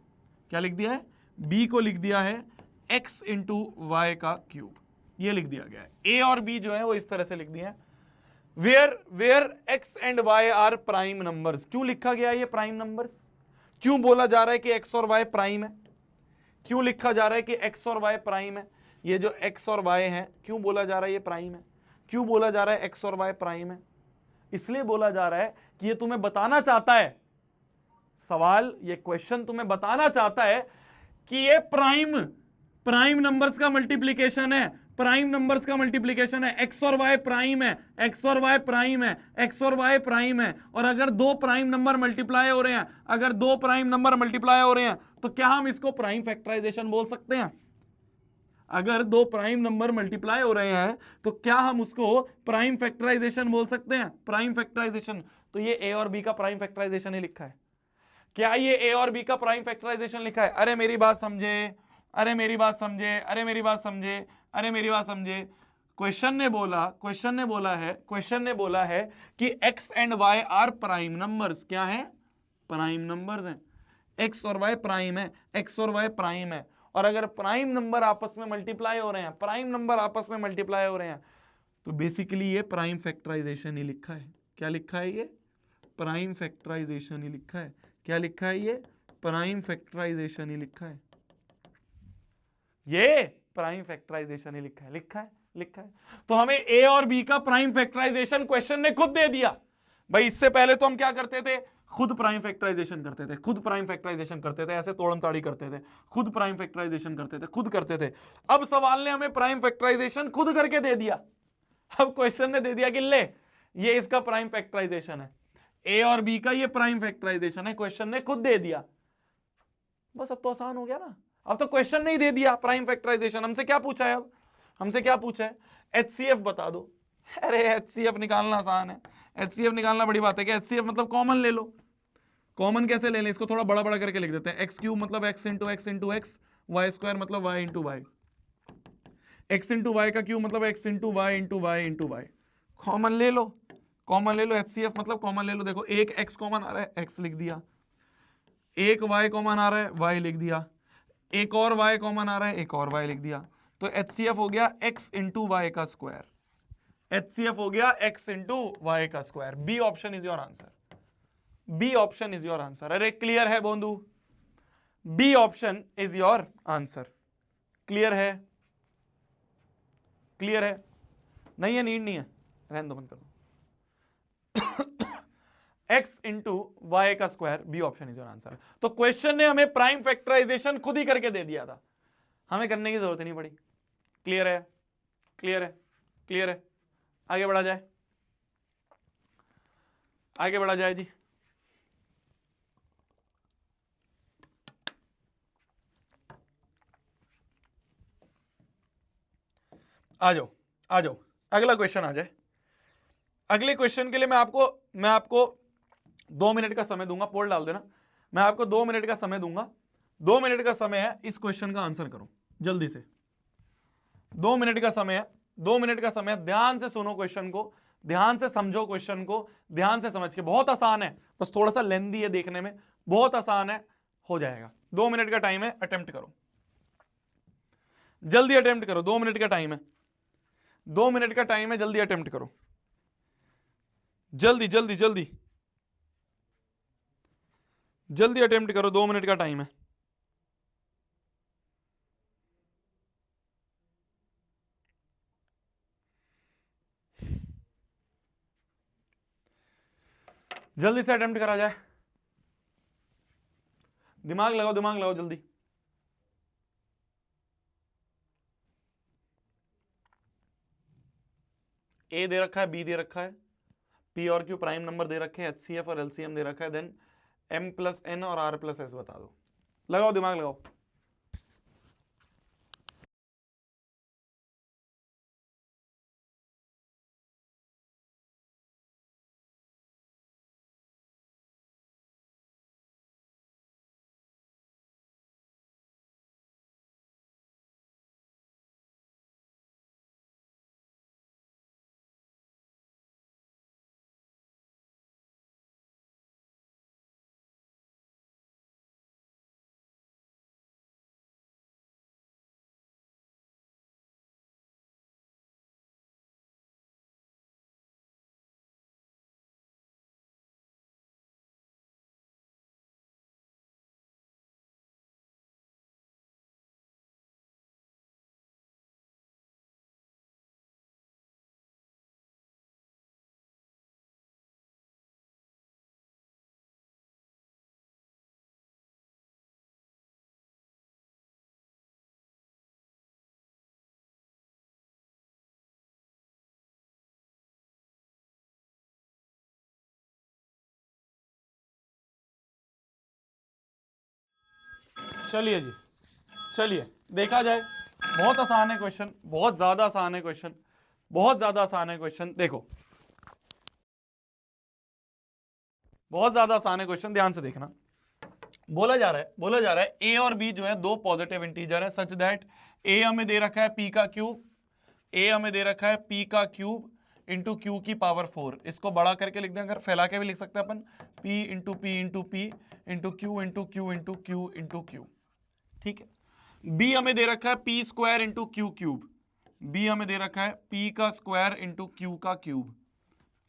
क्या लिख दिया है? बी को लिख दिया है एक्स इंटू वाई का क्यूब, ये लिख दिया गया है। ए और बी जो है वो इस तरह से लिख दिए हैं। Where x and y are prime numbers, क्यों लिखा गया है ये प्राइम नंबर्स? क्यों बोला जा रहा है कि एक्स और वाई प्राइम है? क्यों लिखा जा रहा है कि एक्स और वाई प्राइम है? ये जो एक्स और वाई है क्यों बोला जा रहा है ये प्राइम है? क्यों बोला जा रहा है एक्स और वाई प्राइम है? इसलिए बोला जा रहा है कि ये तुम्हें बताना चाहता है, सवाल, ये क्वेश्चन तुम्हें बताना चाहता है कि ये प्राइम नंबर्स का मल्टीप्लीकेशन है, प्राइम नंबर्स का मल्टीप्लीकेशन है। एक्स और वाई प्राइम है, एक्स और वाई प्राइम है, एक्स और वाई प्राइम है। और अगर दो प्राइम नंबर मल्टीप्लाई हो रहे हैं, अगर दो प्राइम नंबर मल्टीप्लाई हो रहे हैं, तो क्या हम इसको प्राइम फैक्टराइजेशन बोल सकते हैं? अगर दो प्राइम नंबर मल्टीप्लाई हो रहे हैं तो क्या हम उसको प्राइम फैक्टराइजेशन बोल सकते हैं? Prime factorisation. तो ये ए और बी का प्राइम फैक्टराइजेशन ही लिखा है। क्या ये ए और बी का प्राइम फैक्टराइजेशन लिखा है? अरे मेरी बात समझे, अरे मेरी बात समझे, अरे मेरी बात समझे, अरे मेरी बात समझे। क्वेश्चन ने बोला है कि x and y are prime numbers. क्या है? प्राइम नंबर्स हैं। एक्स और वाई प्राइम है, एक्स और वाई प्राइम है। और अगर प्राइम नंबर आपस में मल्टीप्लाई हो रहे हैं, प्राइम नंबर आपस में मल्टीप्लाई हो रहे हैं, तो बेसिकली ये प्राइम फैक्टराइजेशन ही लिखा है। क्या लिखा है? ये प्राइम फैक्टराइजेशन ही लिखा है। क्या लिखा है? ये प्राइम फैक्टराइजेशन ही लिखा है। ये प्राइम फैक्टराइजेशन ही लिखा है, लिखा है। तो हमें ए और बी का प्राइम फैक्टराइजेशन क्वेश्चन ने खुद दे दिया। भाई इससे पहले तो हम क्या करते थे? खुद प्राइम फैक्टराइजेशन करते थे, खुद प्राइम फैक्टराइजेशन करते थे, ऐसे तोड़म ताड़ी करते थे, खुद प्राइम फैक्टराइजेशन करते थे, खुद करते थे। अब सवाल ने हमें प्राइम फैक्टराइजेशन खुद करके दे दिया। अब क्वेश्चन ने दे दिया कि ले ये इसका प्राइम फैक्टराइजेशन है, ए और बी का ये प्राइम फैक्टराइजेशन है, क्वेश्चन ने खुद दे दिया। बस अब तो आसान हो गया ना। अब तो क्वेश्चन नहीं दे दिया प्राइम फैक्टराइजेशन, हमसे क्या पूछा है? अब हमसे क्या पूछा है? एचसीएफ बता दो। अरे एचसीएफ निकालना आसान है, एचसीएफ निकालना बड़ी बात है। क्या एचसीएफ मतलब कॉमन ले लो। कॉमन कैसे ले लें? इसको थोड़ा बड़ा बड़ा करके लिख देते हैं। एक्स क्यूब मतलब x into x into x, y square मतलब y into y, x into y का क्यूब मतलब x into y into y into y. Common ले लो, कॉमन ले लो। एचसीएफ मतलब कॉमन ले लो। देखो एक एक्स कॉमन आ रहा है, एक्स लिख दिया। एक वाई कॉमन आ रहा है, वाई लिख दिया। एक और वाई कॉमन आ रहा है, एक और वाई लिख दिया। तो एचसीएफ हो गया एक्स इंटू वाई का स्क्वायर। एचसीएफ हो गया एक्स इंटू वाई का square. B option is your answer, b option is your answer. अरे क्लियर है बोंदू? B option is your answer. Clear है? क्लियर है? नहीं है, नीड नहीं है, रहने दो, बंद कर दो। एक्स इंटू वाई का square, B option is your answer. तो क्वेश्चन ने हमें प्राइम फैक्टराइजेशन खुद ही करके दे दिया था, हमें करने की जरूरत नहीं पड़ी। क्लियर है? क्लियर है? क्लियर है? आगे बढ़ा जाए, आगे बढ़ा जाए जी। आ जाओ आ जाओ, अगला क्वेश्चन आ जाए। अगले क्वेश्चन के लिए मैं आपको 2 मिनट का समय दूंगा, पोल डाल देना। मैं आपको 2 मिनट का समय दूंगा, 2 मिनट का समय है, इस क्वेश्चन का आंसर करो जल्दी से। 2 मिनट का समय है, 2 मिनट का समय, ध्यान से सुनो क्वेश्चन को, ध्यान से समझो क्वेश्चन को, ध्यान से समझ के। बहुत आसान है, बस थोड़ा सा लेंदी है देखने में, बहुत आसान है, हो जाएगा। 2 मिनट का टाइम है, अटेम्प्ट करो, जल्दी अटेम्प्ट करो। 2 मिनट का टाइम है, 2 मिनट का टाइम है, जल्दी अटेम्प्ट करो, जल्दी जल्दी जल्दी जल्दी अटेम्प्ट करो, 2 मिनट का टाइम है। जल्दी से अटेम्प्ट करा जाए। दिमाग लगाओ जल्दी। ए दे रखा है, बी दे रखा है, पी और क्यू प्राइम नंबर दे रखे हैं, एचसीएफ और एलसीएम दे रखा है, देन एम प्लस एन और आर प्लस एस बता दो। लगाओ दिमाग लगाओ। चलिए जी, चलिए देखा जाए। बहुत आसान है क्वेश्चन, बहुत ज्यादा आसान है क्वेश्चन, बहुत ज्यादा आसान है क्वेश्चन। देखो बहुत ज्यादा आसान है क्वेश्चन, ध्यान से देखना। बोला जा रहा है ए और बी जो है दो पॉजिटिव इंटीजर है, सच दैट ए हमें दे रखा है पी का क्यूब, ए हमें दे रखा है पी का क्यूब इंटू क्यू की पावर 4। इसको बड़ा करके लिख दें, अगर फैला के भी लिख सकते हैं अपन, p into p into p into q into q into q into q. ठीक है। बी हमें दे रखा है p square into q cube, b हमें दे रखा है पी का स्क्वायर इंटू क्यू का क्यूब,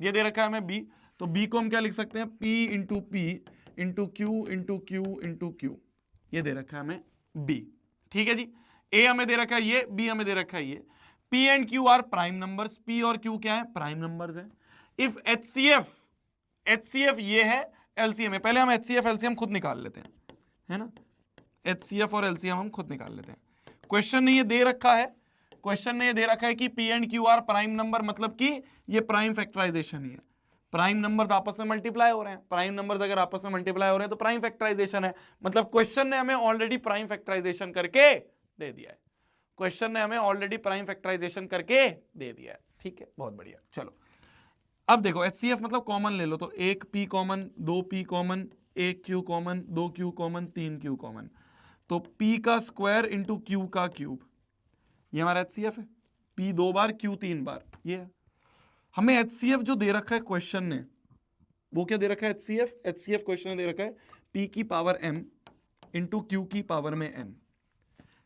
ये दे रखा है हमें बी। तो बी को हम क्या लिख सकते हैं, P into p into q into q into Q, ये दे रखा है हमें बी। ठीक है जी। ए हमें दे रखा है ये, बी हमें दे रखा है ये। P and Q R prime numbers, P और क्यू क्या है, प्राइम नंबर्स है। इफ एचसीएफ, एचसीएफ ये है, एलसीएम है। पहले हम एचसीएफ एलसीएम खुद निकाल लेते हैं, है ना। एचसीएफ और एलसीएम हम खुद निकाल लेते हैं। क्वेश्चन ने ये दे रखा है, क्वेश्चन ने ये दे रखा है कि P and Q R prime number, मतलब कि ये प्राइम फैक्टराइजेशन ही है। प्राइम नंबर्स आपस में मल्टीप्लाई हो रहे हैं, प्राइम नंबर्स अगर आपस में मल्टीप्लाई हो रहे हैं तो प्राइम फैक्टराइजेशन है। मतलब क्वेश्चन ने हमें ऑलरेडी प्राइम फैक्टराइजेशन करके दे दिया है, क्वेश्चन ने हमें ऑलरेडी प्राइम फैक्टराइजेशन करके दे दिया है। ठीक है, बहुत बढ़िया। चलो अब देखो, एचसीएफ मतलब कॉमन ले लो, तो एक पी कॉमन, दो पी कॉमन, एक क्यू कॉमन, दो क्यू कॉमन, तीन क्यू कॉमन, तो पी का स्क्वायर इंटू क्यू का क्यूब, ये हमारा एचसीएफ है। पी दो बार, क्यू तीन बार, ये है। हमें एचसीएफ जो दे रखा है क्वेश्चन ने, वो क्या दे रखा है, एचसीएफ, एचसीएफ क्वेश्चन ने दे रखा है पी की पावर एम इंटू क्यू की पावर में एन।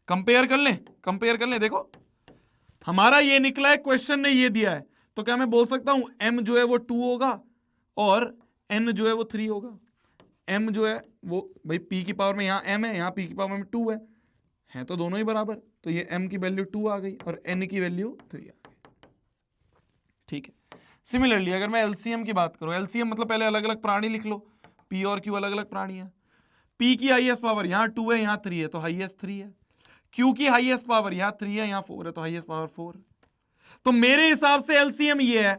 कंपेयर कर लें, कंपेयर कर लें। देखो हमारा ये निकला है, क्वेश्चन ने ये दिया है, तो क्या मैं बोल सकता हूं m जो है वो 2 होगा और n जो है वो 3 होगा। m जो है वो, भाई p की पावर में, यहां m है, यहां p की पावर में 2 है तो दोनों ही बराबर, तो ये m की वैल्यू 2 आ गई और n की वैल्यू 3 आ गई। ठीक है। सिमिलरली अगर मैं एलसीएम की बात करूं, एलसीएम मतलब पहले अलग अलग प्राणी लिख लो, p और q अलग अलग प्राणी है। p की हाईएस्ट पावर यहां 2 है, यहां 3 है, तो हाईएस्ट 3 है। q की हाईएस्ट पावर यहां 3 है, यहां 4 है, तो हाईएस्ट पावर 4 है। तो मेरे हिसाब से एलसीएम ये है,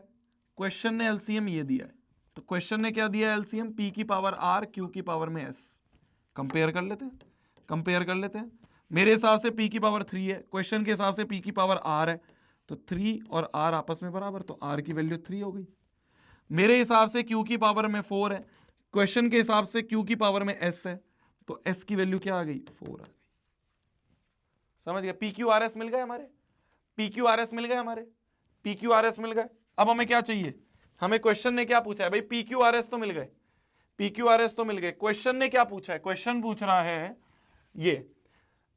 क्वेश्चन ने एलसीएम ये दिया है, तो क्वेश्चन ने क्या दिया है, एलसीएम पी की पावर आर क्यू की पावर में एस। कंपेयर कर लेते हैं, कंपेयर कर लेते हैं। मेरे हिसाब से पी की पावर 3 है, क्वेश्चन के हिसाब से पी की पावर आर है, तो 3 और आर आपस में बराबर, तो आर की वैल्यू 3 हो गई। मेरे हिसाब से क्यू की पावर में 4 है, क्वेश्चन के हिसाब से क्यू की पावर में एस है, तो एस की वैल्यू क्या आ गई, 4 आ गई। समझ गया, पी क्यू आर एस मिल गए हमारे, पी क्यू आर एस मिल गए हमारे, पी क्यू आर एस मिल गए। अब हमें क्या चाहिए, हमें क्वेश्चन ने क्या पूछा है, भाई पी क्यू आर एस तो मिल गए, पी क्यू आर एस तो मिल गए, क्वेश्चन ने क्या पूछा है, क्वेश्चन पूछ रहा है ये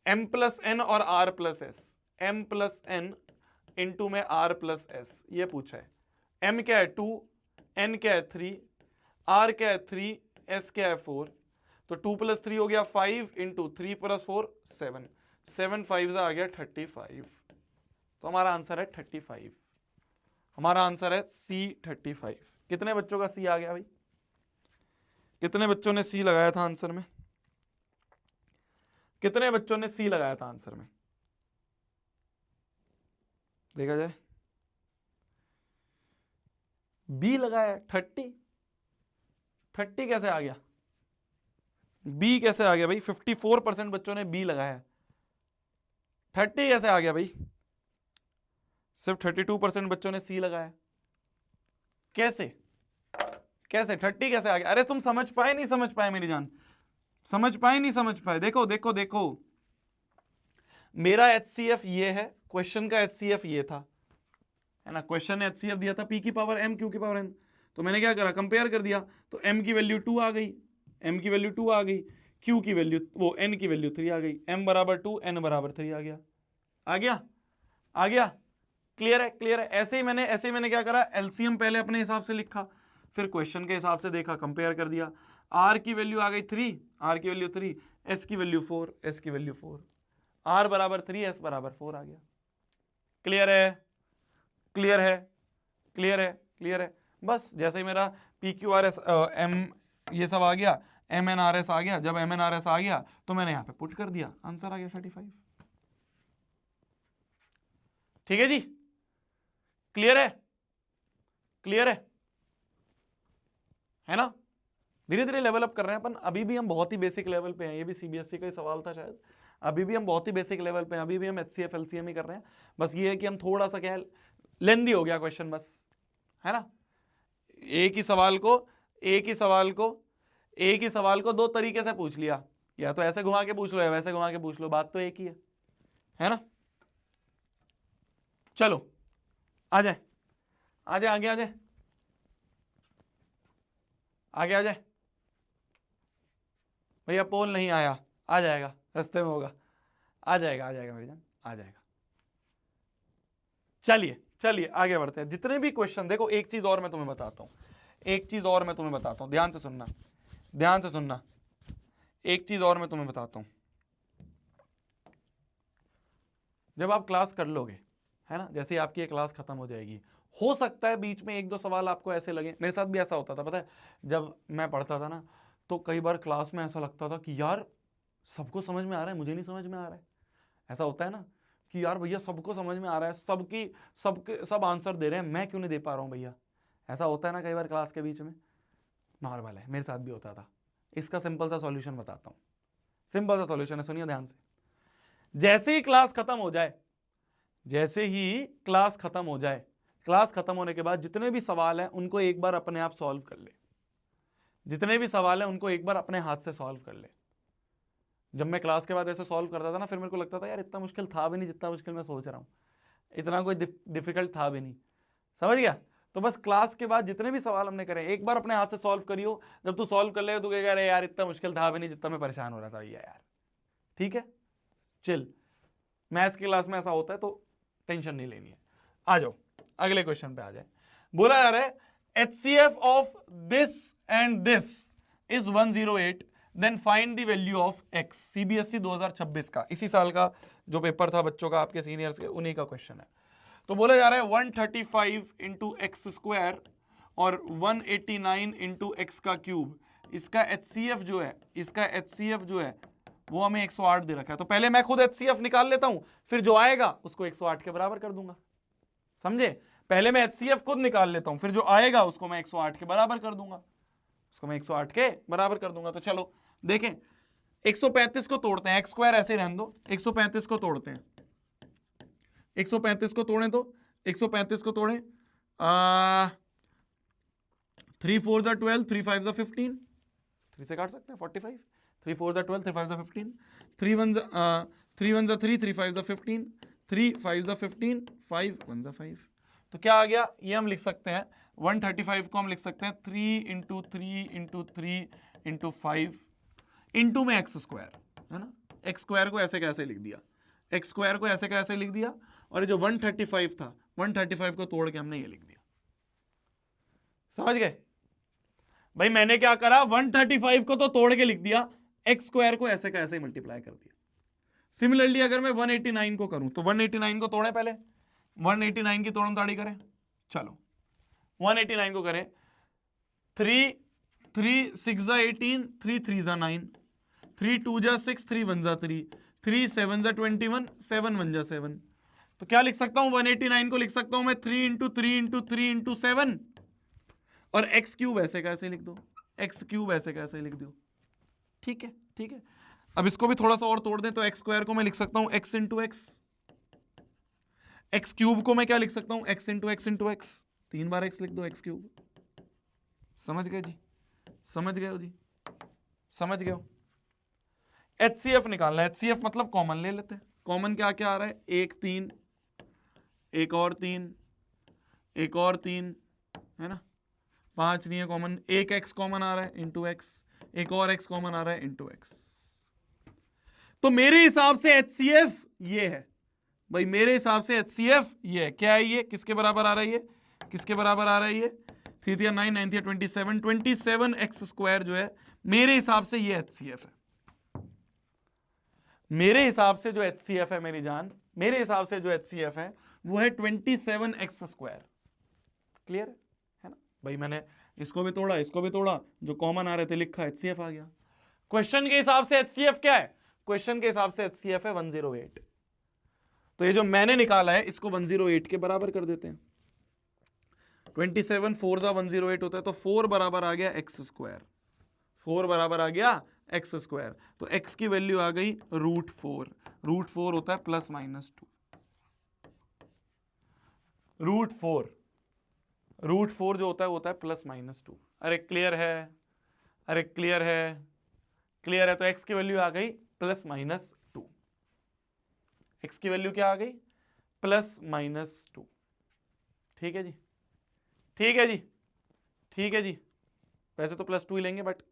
m प्लस एन और r plus S, m plus N into में r प्लस एस, ये पूछा है। m क्या है 2, n क्या है 3, r क्या है 3, s क्या है 4, तो 2 प्लस 3 हो गया 5 इंटू 3 प्लस 4 7, 7 5 आ गया 35, तो हमारा आंसर है 35, हमारा आंसर है C 35। कितने बच्चों का C आ गया भाई, कितने बच्चों ने C लगाया था आंसर में, कितने बच्चों ने सी लगाया था आंसर में, देखा जाए। बी लगाया 30, 30 कैसे आ गया, बी कैसे आ गया भाई? 54% बच्चों ने बी लगाया, 30 कैसे आ गया भाई? सिर्फ 32% बच्चों ने सी लगाया, कैसे कैसे 30 कैसे आ गया? अरे तुम समझ पाए नहीं समझ पाए मेरी जान, समझ पाए नहीं समझ पाए? देखो देखो देखो, मेरा HCF ये है, क्वेश्चन का HCF ये था, है ना। क्वेश्चन ने HCF दिया था P की पावर M Q की पावर N, तो मैंने क्या करा, कंपेयर कर दिया, तो M की वैल्यू 2 आ गई, M की वैल्यू 2 आ गई, Q की वैल्यू वो N की वैल्यू 3 आ गई, M बराबर 2 N बराबर 3 आ गया, आ गया, आ गया। क्लियर है, क्लियर है। ऐसे ही मैंने क्या करा, एलसीएम पहले अपने हिसाब से लिखा, फिर क्वेश्चन के हिसाब से देखा, कंपेयर कर दिया। आर की वैल्यू आ गई 3, आर की वैल्यू 3, एस की वैल्यू 4, एस की वैल्यू 4, आर बराबर 3, एस बराबर 4 आ गया। क्लियर है, क्लियर है, क्लियर है, क्लियर है। बस जैसे ही मेरा P Q R S M ये सब आ गया, एम एन आर एस आ गया, जब एम एन आर एस आ गया तो मैंने यहां पे पुट कर दिया, आंसर आ गया 35। ठीक है जी, क्लियर है, क्लियर है ना। धीरे धीरे लेवल अप कर रहे हैं अपन, अभी भी हम बहुत ही बेसिक लेवल पे हैं, ये भी सीबीएसई का ही सवाल था शायद, अभी भी हम बहुत ही बेसिक लेवल पे हैं, अभी भी हम HCF LCM ही कर रहे हैं। बस ये है कि हम थोड़ा सा क्या है, लेंदी हो गया क्वेश्चन बस, है ना। एक ही सवाल को एक ही सवाल को एक ही सवाल को दो तरीके से पूछ लिया, या तो ऐसे घुमा के पूछ लो या वैसे घुमा के पूछ लो, बात तो एक ही है ना। चलो आ जाए, आ जाए, आगे आ जाए, आगे आ जाए। भैया पोल नहीं आया, आ जाएगा, रास्ते में होगा, आ जाएगा, आ जाएगा मेरी जान, आ जाएगा। चलिए चलिए आगे बढ़ते हैं। जितने भी क्वेश्चन, देखो एक चीज और मैं तुम्हें बताता हूं, एक चीज और मैं तुम्हें बताता हूं, ध्यान से सुनना, ध्यान से सुनना, एक चीज और मैं तुम्हें बताता हूं। जब आप क्लास कर लोगे, है ना, जैसे ही आपकी ये क्लास खत्म हो जाएगी, हो सकता है बीच में एक दो सवाल आपको ऐसे लगे, मेरे साथ भी ऐसा होता था, पता है जब मैं पढ़ता था ना, तो कई बार क्लास में ऐसा लगता था कि यार सबको समझ में आ रहा है, मुझे नहीं समझ में आ रहा है। ऐसा होता है ना कि यार भैया सबको समझ में आ रहा है, सबकी सबके सब आंसर दे रहे हैं, मैं क्यों नहीं दे पा रहा हूं भैया। ऐसा होता है ना कई बार क्लास के बीच में, नॉर्मल है, मेरे साथ भी होता था। इसका सिंपल सा सॉल्यूशन बताता हूं, सिंपल सा सॉल्यूशन है, सुनिए ध्यान से। जैसे ही क्लास खत्म हो जाए, जैसे ही क्लास खत्म हो जाए, क्लास खत्म होने के बाद जितने भी सवाल हैं उनको एक बार अपने आप सॉल्व कर ले, जितने भी सवाल हैं उनको एक बार अपने हाथ से सॉल्व कर ले। जब मैं क्लास के बाद ऐसे सॉल्व करता था ना, फिर मेरे को लगता था यार इतना मुश्किल था भी नहीं जितना मुश्किल मैं सोच रहा हूं, इतना कोई डिफिकल्ट था भी नहीं, समझ गया। तो बस क्लास के बाद जितने भी सवाल हमने करे, एक बार अपने हाथ से सॉल्व करियो, जब तू सॉल्व कर ले तो कहेगा अरे यार इतना मुश्किल था भी नहीं जितना मैं परेशान हो रहा था भैया यार। ठीक है, चिल, मैथ्स की क्लास में ऐसा होता है, तो टेंशन नहीं लेनी है। आ जाओ अगले क्वेश्चन पे आ जाए। बोला जा रहा है HCF of this and this is 108, then find the value of x। CBSE 2026 का, इसी साल का जो पेपर था बच्चों का, आपके सीनियर्स के, उन्हीं का क्वेश्चन है। तो बोला जा रहा है 135 इंटू एक्स स्क्वायर और 189 इंटू एक्स का क्यूब, इसका HCF जो है, इसका HCF जो है वो हमें 108 दे रखा है। तो पहले मैं खुद HCF निकाल लेता हूं, फिर जो आएगा उसको 108 के बराबर कर दूंगा, समझे। पहले मैं HCF खुद निकाल लेता हूं, फिर जो आएगा उसको मैं 108 के बराबर कर दूंगा, उसको मैं 108 के बराबर कर दूंगा। तो चलो देखें, 135 को तोड़ते हैं, एक्स स्क्वायर ऐसे रहने दो, 135 को तोड़ते हैं, 135 को तोड़ें तो 135 को तोड़ें, 3 4 जा 12, 3 5 जा 15, 3 से काट सकते हैं 45, 3 4 जा 12, 3 5 जा 15, 3 1 जा 3, 3 5 जा 15, 3 5 जा 15, 5 1 जा 5। तो क्या आ गया, ये हम लिख सकते हैं 135 को हम लिख सकते हैं 3 इंटू 3 इंटू 3 इंटू 5 इंटू में एक्स स्क्वायर, है ना। एक्स स्क्वायर को ऐसे कैसे लिख दिया, एक्स स्क्वायर को ऐसे कैसे लिख दिया, और ये जो 135 था, 135 को तोड़ के हमने ये लिख दिया, समझ गए भाई। मैंने क्या करा, 135 को तो तोड़ के लिख दिया, एक्स स्क्वायर को ऐसे का ऐसे मल्टीप्लाई कर दिया। सिमिलरली अगर मैं 189 को करूं, तो 189 को तोड़े, पहले 189 की तोड़म ताड़ी करें, चलो 189 को करें, 3 3 6 जा 18, 3 3 जा 9, 3 2 जा 6, 3 1 जा 3, 3 7 जा 21, 7 1 जा 7। तो क्या लिख सकता हूं 189 को लिख सकता हूं मैं 3 इंटू 3 इंटू 3 इंटू 7, और एक्स क्यूब ऐसे कैसे लिख दो, एक्स क्यूब ऐसे कैसे लिख दो। ठीक है, ठीक है। अब इसको भी थोड़ा सा और तोड़ दें तो एक्स स्क्वायर को मैं लिख सकता हूं x into x, x cube को मैं क्या लिख सकता हूं x into x into x, 3 बार एक्स लिख दो, एक्स क्यूब। समझ गए जी, समझ गए हो जी, समझ गए हो। एचसीएफ निकालना है, एचसीएफ मतलब कॉमन ले लेते हैं। कॉमन क्या क्या आ रहा है, 1 3, एक और 3, एक और 3, है ना, 5 नहीं है कॉमन, एक एक्स कॉमन आ रहा है इंटू एक्स, एक और एक्स कॉमन आ रहा है इंटू एक्स। तो मेरे हिसाब से एचसीएफ ये है भाई, मेरे हिसाब से एचसीएफ ये है। क्या है ये, किसके बराबर आ रहा है ये, किसके बराबर आ रहा है ये, 3 3 9 9 27, 27 एक्स स्क्वायर जो है मेरे हिसाब से ये एचसीएफ है। मेरे हिसाब से जो एचसीएफ है मेरी जान, मेरे हिसाब से जो एचसीएफ है वो है 27 एक्स स्क्वायर। क्लियर है ना भाई, मैंने इसको भी तोड़ा, इसको भी तोड़ा, जो कॉमन आ रहे थे लिखा, एचसीएफ आ गया। क्वेश्चन के हिसाब से एचसीएफ क्या है, क्वेश्चन के हिसाब से एचसीएफ है 108। तो ये जो मैंने निकाला है इसको 108 के बराबर कर देते हैं। 27 4 जा 108 होता है, तो 4 बराबर आ गया एक्स स्क्वायर, 4 बराबर आ गया एक्स स्क्वायर। तो एक्स की वैल्यू आ गई √4, √4 होता है ±2, √4 जो होता है वो होता है +-2। अरे क्लियर है, अरे क्लियर है, क्लियर है। तो एक्स की वैल्यू आ गई +-2, एक्स की वैल्यू क्या आ गई +-2। ठीक है जी, ठीक है जी, ठीक है जी। वैसे तो +2 ही लेंगे बट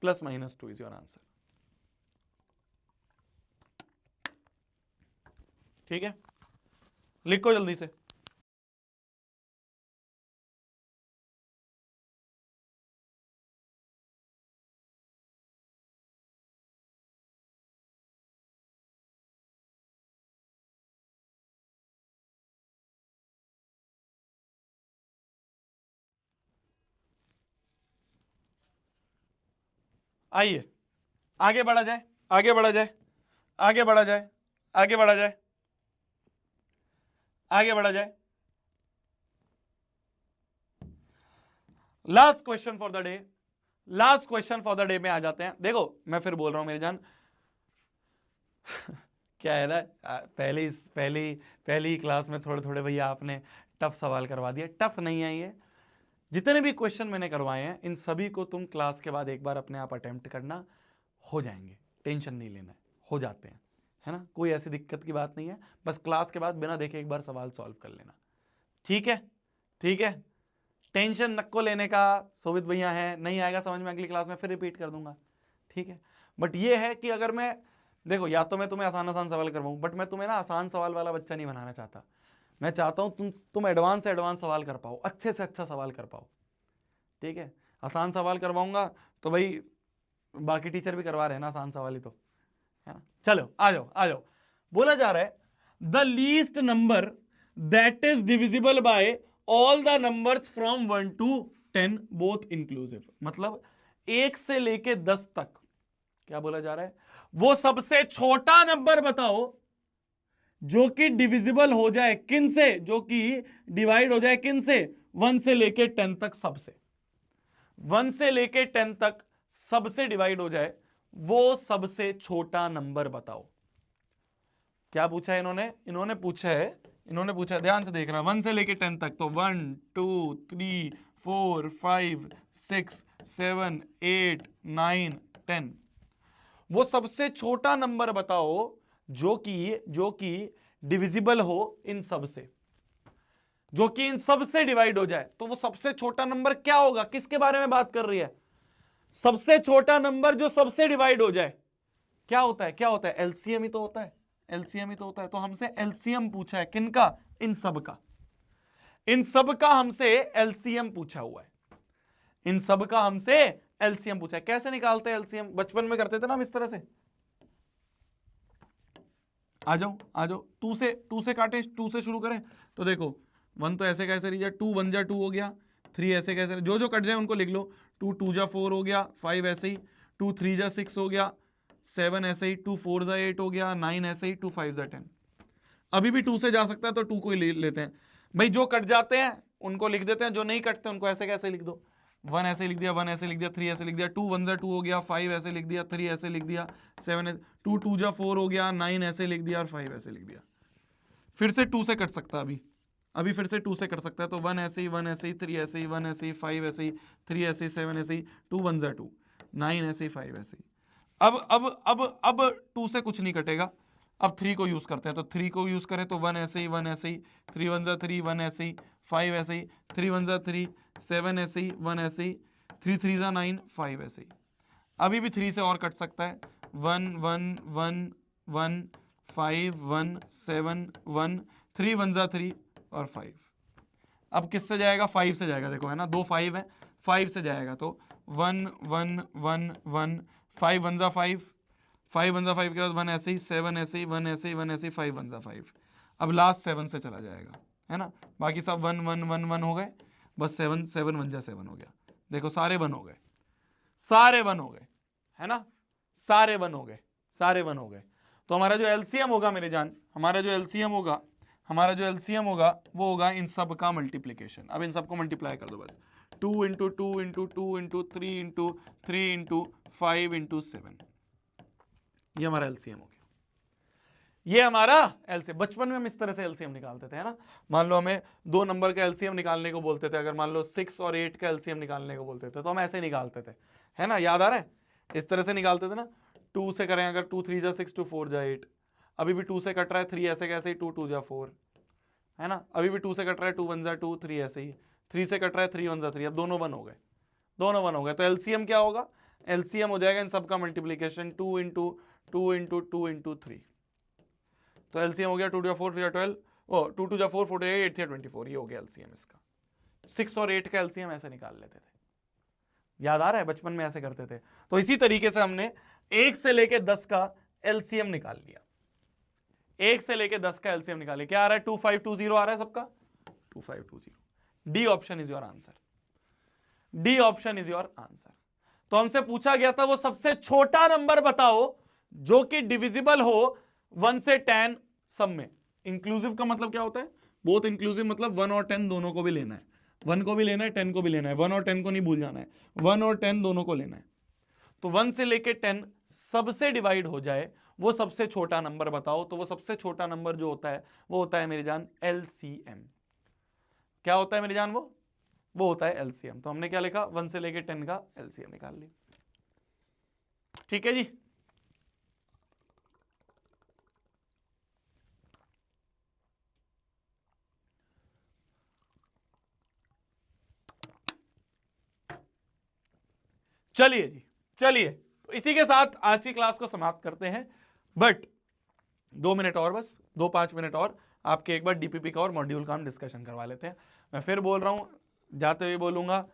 +-2 इज योर आंसर। ठीक है, लिखो जल्दी से। आइए आगे बढ़ा जाए, आगे बढ़ा जाए, आगे बढ़ा जाए, आगे बढ़ा जाए, आगे बढ़ा जाए। Last question for the day, last question for the day में आ जाते हैं। देखो मैं फिर बोल रहा हूं मेरी जान क्या है ना, पहली क्लास में थोड़े थोड़े भैया आपने टफ सवाल करवा दिया। टफ नहीं है ये, जितने भी क्वेश्चन मैंने करवाए हैं इन सभी को तुम क्लास के बाद एक बार अपने आप अटेम्प्ट करना, हो जाएंगे, टेंशन नहीं लेना है, हो जाते हैं, है ना, कोई ऐसी दिक्कत की बात नहीं है। बस क्लास के बाद बिना देखे एक बार सवाल सॉल्व कर लेना। ठीक है, ठीक है, टेंशन नको लेने का। शोभित भैया है, नहीं आएगा समझ में अगली क्लास में फिर रिपीट कर दूंगा। ठीक है, बट ये है कि अगर मैं, देखो या तो मैं तुम्हें आसान आसान सवाल करवाऊं, बट मैं तुम्हें ना आसान सवाल वाला बच्चा नहीं बनाना चाहता। मैं चाहता हूं तुम एडवांस से एडवांस सवाल कर पाओ, अच्छे से अच्छा सवाल कर पाओ। ठीक है, आसान सवाल करवाऊंगा तो भाई बाकी टीचर भी करवा रहे हैं ना आसान सवाल ही, तो है ना। चलो आ जाओ, आ जाओ। बोला जा रहा है the least number that is divisible by all the numbers from 1 to 10 both inclusive. मतलब 1 से लेके 10 तक क्या बोला जा रहा है, वो सबसे छोटा नंबर बताओ जो कि डिविजिबल हो जाए किन से, जो कि डिवाइड हो जाए किन से, 1 से लेके 10 तक सबसे, 1 से लेके 10 तक सबसे डिवाइड हो जाए, वो सबसे छोटा नंबर बताओ। क्या पूछा है इन्होंने, इन्होंने पूछा है, इन्होंने पूछा, ध्यान से देखना, 1 से लेके 10 तक, तो 1 2 3 4 5 6 7 8 9 10, वो सबसे छोटा नंबर बताओ जो कि डिविजिबल हो इन सब से, जो कि इन सब से डिवाइड हो जाए। तो वो सबसे छोटा नंबर क्या होगा, किसके बारे में बात कर रही है, सबसे छोटा नंबर जो सबसे डिवाइड हो जाए। क्या होता है, क्या होता है, एलसीएम ही तो होता है, एलसीएम ही तो होता है। तो हमसे एलसीएम पूछा है किनका, इन सब का, इन सब का हमसे एलसीएम पूछा हुआ है, इन सब का हमसे एलसीएम पूछा है। कैसे निकालते हैं एलसीएम, बचपन में करते थे ना हम इस तरह से। आ जाओ आ जाओ, टू से काटे, टू से शुरू करें। तो देखो 1 तो ऐसे कैसे रह जाए, 2 1 जा 2 हो गया, 3 ऐसे कैसे, जो जो कट जाए उनको लिख लो। 2 2 जा 4 हो गया, 5 ऐसे ही, 2 3 जा 6 हो गया, 7 ऐसे ही, 2 4 जा 8 हो गया, 9 ऐसे ही, 2 5 जा 10। अभी भी 2 से जा सकता है तो 2 को ही ले लेते हैं भाई। जो कट जाते हैं उनको लिख देते हैं, जो नहीं कटते उनको ऐसे कैसे लिख दो। 1 ऐसे लिख दिया, 1 ऐसे लिख दिया, 3 ऐसे लिख दिया, 2 1 जा 2 हो गया, 5 ऐसे लिख दिया, 3 ऐसे लिख दिया, 7 2 2 जा 4 हो गया, 9 ऐसे लिख दिया और 5 ऐसे लिख दिया। फिर से 2 से कट सकता है अभी फिर से 2 से कट सकता है, तो 1 ऐसे ही, 1 ऐसे ही, 3 ऐसे ही, 1 ऐसे ही, 5 ऐसे ही, 3 ऐसे ही, 7 ऐसे ही, 2 1 जा 2, 9 ऐसे ही, 5 ऐसे ही। अब 2 से कुछ नहीं कटेगा। अब 3 को यूज करते हैं, तो 3 को यूज करें तो 1 ऐसे ही, 1 ऐसे ही, 3 1 जा 3, 1 ऐसे ही, 5 ऐसे ही, 3 1 जा 3, 7 ऐसे ही, 1 ऐसे ही, 3 3 जा 9, 5 ऐसे ही। अभी भी 3 से और कट सकता है, 1 1 1 1 5 1 7 1, 3 1 जा 3 और 5। अब किससे जाएगा? 5 से जाएगा, देखो है ना, 2 5 है, 5 से जाएगा तो 1 1 1 1, 5 1 जा 5, 5 1 जा 5 के बाद 1 ऐसे ही, 7 ऐसे ही, 1 ऐसे ही, 1 ऐसे ही, 5 1 जा 5। अब लास्ट 7 से चला जाएगा, है ना, बाकी सब 1 1 1 1 हो गए, बस 7 7 1 जा 7 हो गया। देखो सारे 1 हो गए, सारे 1 हो गए, है ना, सारे 1 हो गए, सारे 1 हो गए। तो हमारा जो एलसीएम होगा मेरे जान, हमारा जो एलसीएम होगा वो होगा इन सब का मल्टीप्लीकेशन। अब इन सबको मल्टीप्लाई कर दो बस, 2 into 2 into 2 into 3 into 3 into 5 into 7, ये हमारा एलसीएम हो गया। ये हमारा एलसीएम। बचपन में हम इस तरह से एलसीएम निकालते थे, है ना। मान लो हमें 2 नंबर का एलसीएम निकालने को बोलते थे, अगर मान लो 6 और 8 का एलसीएम निकालने को बोलते थे तो हम ऐसे निकालते थे, है ना, याद आ रहा है, इस तरह से निकालते थे ना। 2 से करें अगर, 2 3 जा 6, 2 4 जा 8, अभी भी 2 से कट रहा है, 3 ऐसे कैसे ही, 2 2 जा 4, है ना, अभी भी 2 से कट रहा है, 2 1 जा 2, 3 ऐसे ही, 3 से कट रहा है, 3 1 जा 3। अब दोनों 1 हो गए, दोनों 1 हो गए, तो एलसीएम क्या होगा? एलसीएम हो जाएगा इन सबका मल्टीप्लीकेशन, 2 इंटू 2 इंटू 2 इंटू 3। तो एलसीएम हो गया 2 4 3 12, ओ 2 2 4 4 8 3 24, ये हो गया एलसीएम इसका। 6 और 8 का एलसीएम ऐसे निकाल लेते थे, याद आ रहा है, बचपन में ऐसे करते थे। तो इसी तरीके से हमने 1 से लेके 10 का एलसीएम निकाल लिया, 1 से लेके 10 का एलसीएम निकालिए। क्या आ रहा है? 2520 आ रहा है सबका, 2520। D option is your answer, D option is your answer. तो हमसे पूछा गया था वो सबसे छोटा नंबर बताओ जो कि डिविजिबल हो 1 से 10 सब में। इंक्लूसिव का मतलब क्या होता है? बोथ इंक्लूसिव मतलब 1 और 10 दोनों को भी लेना है, 1 को भी लेना है, 10 को भी लेना है, 1 और 10 को नहीं भूल जाना है, 1 और 10 दोनों को लेना है। तो 1 से लेके 10 सबसे डिवाइड हो जाए, वो सबसे छोटा नंबर बताओ। तो वो सबसे छोटा नंबर जो होता है वो होता है मेरी जान एलसीएम। क्या होता है मेरी जान? वो होता है एलसीएम। तो हमने क्या लिखा? 1 से लेके 10 का एलसीएम निकाल ली। ठीक है जी। चलिए जी, चलिए, तो इसी के साथ आज की क्लास को समाप्त करते हैं। बट 2 मिनट और, बस 2-5 मिनट और आपके एक बार डीपीपी का और मॉड्यूल का हम डिस्कशन करवा लेते हैं। मैं फिर बोल रहा हूं, जाते हुए बोलूंगा,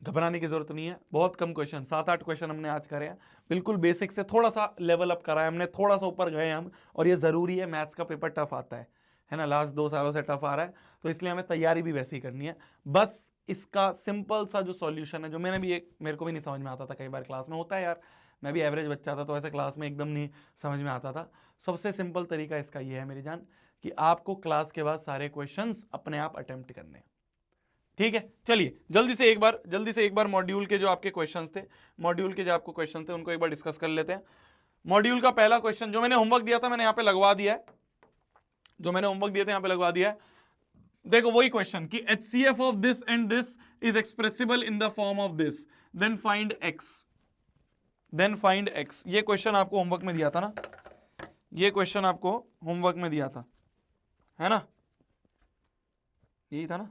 घबराने की जरूरत नहीं है। बहुत कम क्वेश्चन, 7-8 क्वेश्चन हमने आज करे हैं, बिल्कुल बेसिक से थोड़ा सा लेवल अप करा है हमने, थोड़ा सा ऊपर गए हम। और ये जरूरी है, मैथ्स का पेपर टफ आता है ना, लास्ट 2 सालों से टफ आ रहा है, तो इसलिए हमें तैयारी भी वैसी ही करनी है। बस इसका सिंपल सा जो सॉल्यूशन है, जो मेरे को भी नहीं समझ में आता था, कई बार क्लास में होता है यार, मैं भी एवरेज बच्चा था तो ऐसे क्लास में एकदम नहीं समझ में आता था। सबसे सिंपल तरीका इसका ये है मेरी जान, कि आपको क्लास के बाद सारे क्वेश्चंस अपने आप अटेम्प्ट करने हैं। ठीक है, चलिए जल्दी से एक बार मॉड्यूल के जो आपके क्वेश्चंस थे, मॉड्यूल के जो आपको क्वेश्चन थे उनको एक बार डिस्कस कर लेते हैं। मॉड्यूल का पहला क्वेश्चन जो मैंने होमवर्क दिया था, मैंने यहां पे लगवा दिया है, जो मैंने होमवर्क दिया था यहां पे लगवा दिया है। देखो वही क्वेश्चन कि HCF of this and this is expressible in the form of this, then find x। ये क्वेश्चन आपको होमवर्क में दिया था ना, ये क्वेश्चन आपको होमवर्क में दिया था, है ना, यही था ना।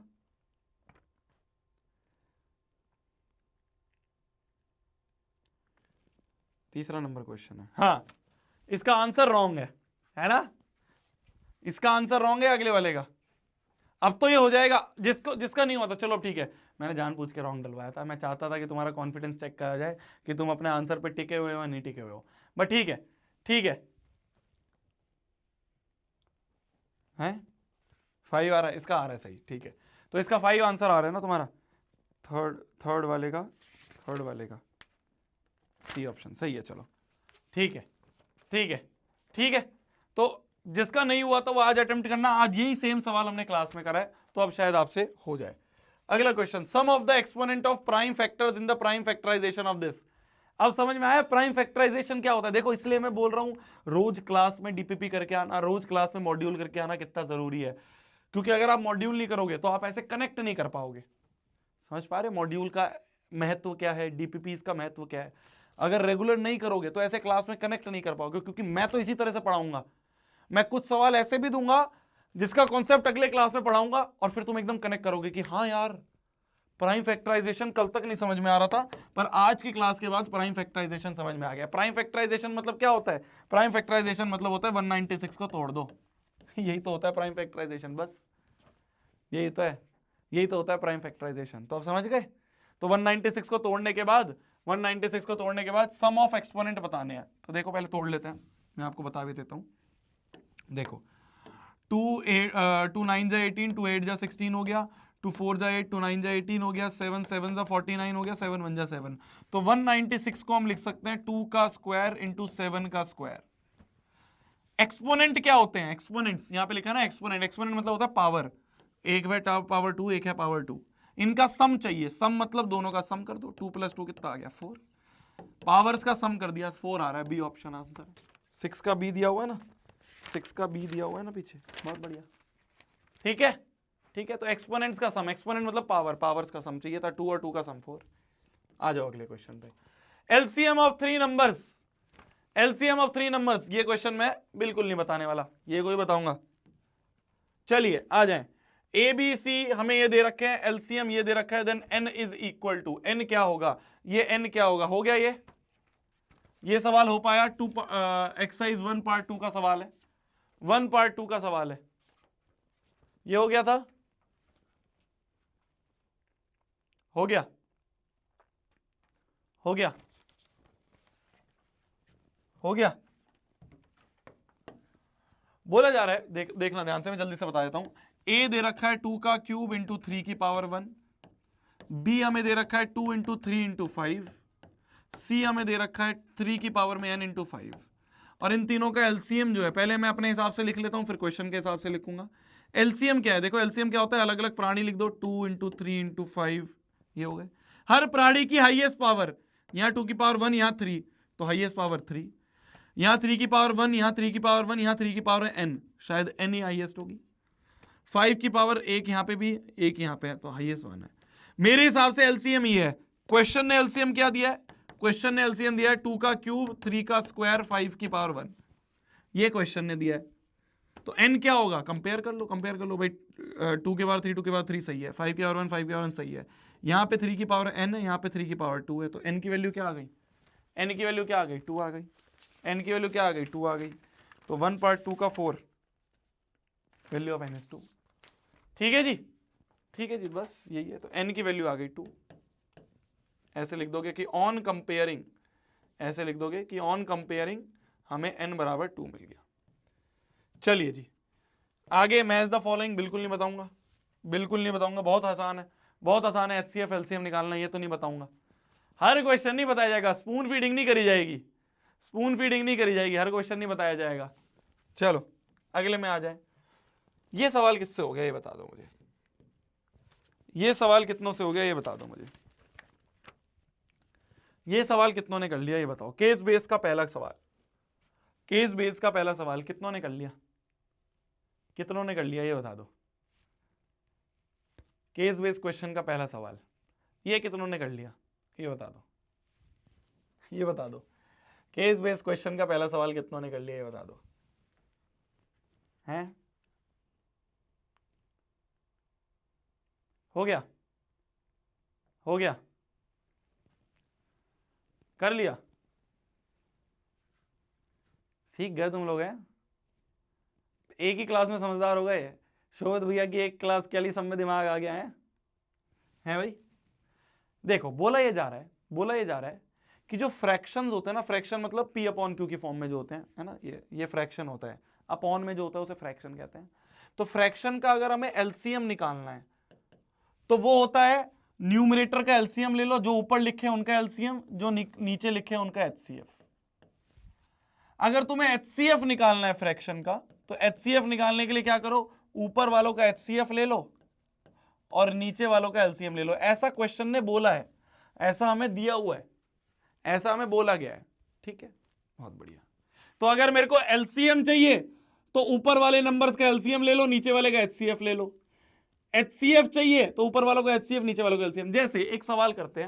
तीसरा नंबर क्वेश्चन है, हाँ। इसका आंसर रॉन्ग है ना, इसका आंसर रॉन्ग है अगले वाले का। अब तो ये हो जाएगा, जिसका नहीं होता, चलो ठीक है, मैंने जानबूझ के रॉन्ग डलवाया था, मैं चाहता था कि तुम्हारा कॉन्फिडेंस चेक करा जाए कि तुम अपने आंसर पे टिके हुए हो या नहीं टिके हुए हो। बट ठीक है, ठीक है 5 आ रहा है, इसका आ रहा है सही, ठीक है। तो इसका 5 आंसर आ रहा है ना तुम्हारा, थर्ड वाले का सी ऑप्शन सही है। चलो ठीक है ठीक है ठीक है। तो जिसका नहीं हुआ तो वो आज अटेम्प्ट करना, आज यही सेम सवाल हमने क्लास में करा है, तो अब शायद आपसे हो जाए। अगला question, sum of the exponent of prime factors in the prime factorisation of this. अब समझ में आया प्राइम फैक्टराइजेशन क्या होता है? देखो इसलिए मैं बोल रहा हूं रोज क्लास में डीपीपी करके आना, रोज क्लास में मॉड्यूल करके आना कितना जरूरी है, क्योंकि अगर आप मॉड्यूल नहीं करोगे तो आप ऐसे कनेक्ट नहीं कर पाओगे। समझ पा रहे मॉड्यूल का महत्व क्या है, डीपीपी का महत्व क्या है? अगर रेगुलर नहीं करोगे तो ऐसे क्लास में कनेक्ट नहीं कर पाओगे, क्योंकि मैं तो इसी तरह से पढ़ाऊंगा। मैं कुछ सवाल ऐसे भी दूंगा जिसका कॉन्सेप्ट अगले क्लास में पढ़ाऊंगा और फिर तुम एकदम कनेक्ट करोगे कि हाँ यार प्राइम फैक्टराइजेशन कल तक नहीं समझ में आ रहा था, पर आज की क्लास के बाद प्राइम फैक्टराइजेशन समझ में आ गया। प्राइम फैक्टराइजेशन मतलब क्या होता है? प्राइम फैक्टराइजेशन मतलब होता है 196 को तोड़ दो। यही तो होता है प्राइम फैक्टराइजेशन, बस यही तो है, यही तो होता है प्राइम फैक्टराइजेशन। तो आप समझ गए? तो 196 को तोड़ने के बाद, 196 को तोड़ने के बाद सम ऑफ एक्सपोनेंट बताने हैं। तो देखो पहले तोड़ लेते हैं, मैं आपको बता भी देता हूं। देखो 2 9 जा 18, 2 8 जा 16 हो गया, 2 4 जा 8, 2 9 जा 18 हो गया, 7 7 जा 49 हो गया, 7 1 जा 7। तो 196 को हम लिख सकते हैं 2 का स्क्वायर इंटू 7 का स्क्वायर। एक्सपोनेंट क्या होते हैं? एक्सपोनेंट्स यहां पे लिखा है ना, एक्सपोनेंट, एक्सपोनेंट मतलब होता है पावर। एक है पावर 2, एक है पावर 2, इनका सम चाहिए। सम मतलब दोनों का सम कर दो, 2 + 2 कितना आ गया 4। पावर्स का सम कर दिया, 4 आ रहा है, बी ऑप्शन आंसर। 6 का बी दिया हुआ है ना, 6 का बी दिया हुआ है ना पीछे, बहुत बढ़िया। ठीक है ठीक है। तो एक्सपोनेंट्स का सम, एक्सपोनेंट मतलब पावर, पावर्स का सम चाहिए था, 2 और 2 का सम 4। आ जाओ अगले क्वेश्चन पे। LCM of 3 numbers, LCM of 3 numbers, ये क्वेश्चन मैं बिल्कुल नहीं बताने वाला, ये कोई बताऊंगा। चलिए आ जाएं। ए बी सी हमें ये दे रखे हैं, एलसीएम ये दे रखा है, then N is equal to, N क्या होगा? ये एन क्या होगा? हो गया ये सवाल हो पाया। एक्सरसाइज 1 पार्ट 2 का सवाल है, 1 पार्ट 2 का सवाल है, ये हो गया था, हो गया, हो गया, हो गया। बोला जा रहा है, देखना ध्यान से, मैं जल्दी से बता देता हूं। ए दे रखा है 2 का क्यूब इंटू 3 की पावर 1, बी हमें दे रखा है 2 इंटू 3 इंटू 5, सी हमें दे रखा है 3 की पावर में n इंटू 5। और इन तीनों का एलसीएम जो है, पहले मैं अपने हिसाब से लिख लेता हूं, फिर क्वेश्चन के हिसाब से लिखूंगा। एलसीएम क्या है? देखो एलसीएम क्या होता है, अलग अलग प्राणी लिख दो, 2 इंटू 3 इंटू 5, ये हो गए। हर प्राणी की हाईएस्ट पावर, यहां 2 की पावर 1, यहां 3, तो हाईएस्ट पावर 3, यहां 3 की पावर 1, यहां 3 की पावर 1, यहां 3 की पावर n, शायद n ही हाईएस्ट होगी। 5 की पावर 1 यहां पे भी, 1 यहां पे है, तो हाईएस्ट 1 है। मेरे हिसाब से एलसीएम ही है। क्वेश्चन ने एलसीएम क्या दिया है? क्वेश्चन ने एलसीएम दिया है 2 का क्यूब, 3 का स्क्वायर, 5 की पावर 1, ये क्वेश्चन ने दिया है। तो n क्या होगा? कंपेयर कर लो, कंपेयर कर लो भाई। 2 के पावर 3, 2 के पावर 3 सही है, 5 की पावर 1, 5 की पावर 1 सही है, यहां पे 3 की पावर n है, यहां पे 3 की पावर 2 है, तो n की वैल्यू क्या आ गई? n की वैल्यू क्या आ गई? 2 आ गई। n की वैल्यू क्या आ गई? 2 आ गई। तो 1 पार्ट 2 का 4, वैल्यू ऑफ n इज 2। ठीक है जी, ठीक है जी, बस यही है। तो n की वैल्यू आ गई 2। ऐसे लिख दोगे कि ऑन कंपेयरिंग, ऐसे लिख दोगे कि ऑन कंपेयरिंग हमें n बराबर 2 मिल गया। चलिए जी आगे, मैच द फॉलोइंग बिल्कुल नहीं बताऊंगा, बिल्कुल नहीं बताऊंगा, बहुत आसान है, बहुत आसान है। एचसीएफ एलसीएम निकालना, ये तो नहीं बताऊंगा। हर क्वेश्चन नहीं बताया जाएगा, स्पून फीडिंग नहीं करी जाएगी, स्पून फीडिंग नहीं करी जाएगी, हर क्वेश्चन नहीं बताया जाएगा। चलो अगले में आ जाए। ये सवाल किससे हो गया ये बता दो मुझे, ये सवाल कितनों से हो गया ये बता दो मुझे, ये सवाल कितनों ने कर लिया ये बताओ। केस बेस का पहला सवाल, केस बेस का पहला सवाल कितनों ने कर लिया, कितनों ने कर लिया ये बता दो। केस बेस क्वेश्चन का पहला सवाल ये कितनों ने कर लिया ये बता दो, ये बता दो। केस बेस क्वेश्चन का पहला सवाल कितनों ने कर लिया ये बता दो। हैं? हो गया, हो गया, कर लिया, सीख गए तुम लोग हैं। एक ही क्लास में समझदार हो गए। शोभित भैया की एक क्लास के लिए सब में दिमाग आ गया है भाई। देखो बोला ये जा रहा है, बोला ये जा रहा है कि जो फ्रैक्शंस होते हैं ना, फ्रैक्शन मतलब p अपॉन क्यू की फॉर्म में जो होते हैं, है ना, ये फ्रैक्शन होता है, अपॉन में जो होता है उसे फ्रैक्शन कहते हैं। तो फ्रैक्शन का अगर हमें एलसीएम निकालना है तो वो होता है न्यूमरेटर का एलसीएम ले लो, जो ऊपर लिखे उनका एलसीएम, जो नीचे लिखे उनका एचसीएफ। अगर तुम्हें एचसीएफ निकालना है फ्रैक्शन का, तो एचसीएफ निकालने के लिए क्या करो, ऊपर वालों का एचसीएफ ले लो और नीचे वालों का एलसीएम ले लो। ऐसा क्वेश्चन ने बोला है, ऐसा हमें दिया हुआ है, ऐसा हमें बोला गया है, ठीक है, बहुत बढ़िया। तो अगर मेरे को एलसीएम चाहिए तो ऊपर वाले नंबर्स का एलसीएम ले लो, नीचे वाले का एचसीएफ ले लो। एचसीएफ चाहिए तो ऊपर वालों का एचसीएफ, नीचे वालों का एलसीएम। जैसे एक सवाल करते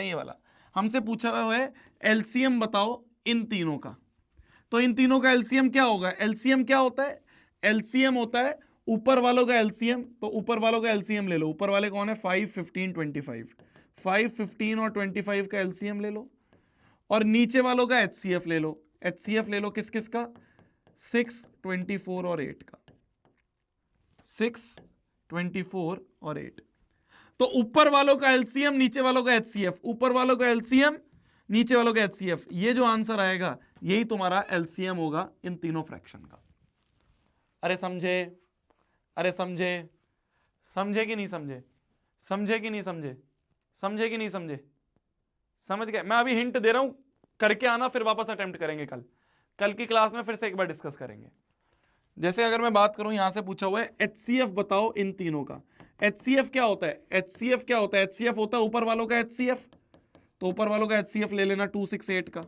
हैं, ये वाला हमसे पूछा हुआ है, एलसीएम बताओ इन तीनों का। तो इन तीनों का एलसीएम क्या होगा, एलसीएम क्या होता है, एलसीएम होता है ऊपर वालों का एलसीएम। तो ऊपर वालों का एलसीएम ले लो, ऊपर वाले कौन है, 5, 15, 25। 5, 15 और 25 का एलसीएम ले लो, और नीचे वालों का एचसीएफ ले लो। एचसीएफ ले लो किस किस का, 6, 24 और 8 का। 6, 24 और 8। तो ऊपर वालों का एलसीएम, नीचे वालों का एचसीएफ, ऊपर वालों का एलसीएम, नीचे वालों का एचसीएफ, ये जो आंसर आएगा यही तुम्हारा एलसीएम होगा इन तीनों फ्रैक्शन का। अरे समझे, अरे समझे, समझे कि नहीं समझे, समझे कि नहीं समझे, समझे कि नहीं समझे, समझ गए। मैं अभी हिंट दे रहा हूं, करके आना, फिर वापस अटेम्प्ट करेंगे कल की क्लास में, फिर से एक बार डिस्कस करेंगे। जैसे अगर मैं बात करूं, यहां से पूछा हुआ है एचसीएफ बताओ इन तीनों का। एचसीएफ क्या होता है, एचसीएफ क्या होता है, एचसीएफ होता है ऊपर वालों का एचसीएफ। तो ऊपर वालों का एचसीएफ ले लेना 2, 6, 8 का,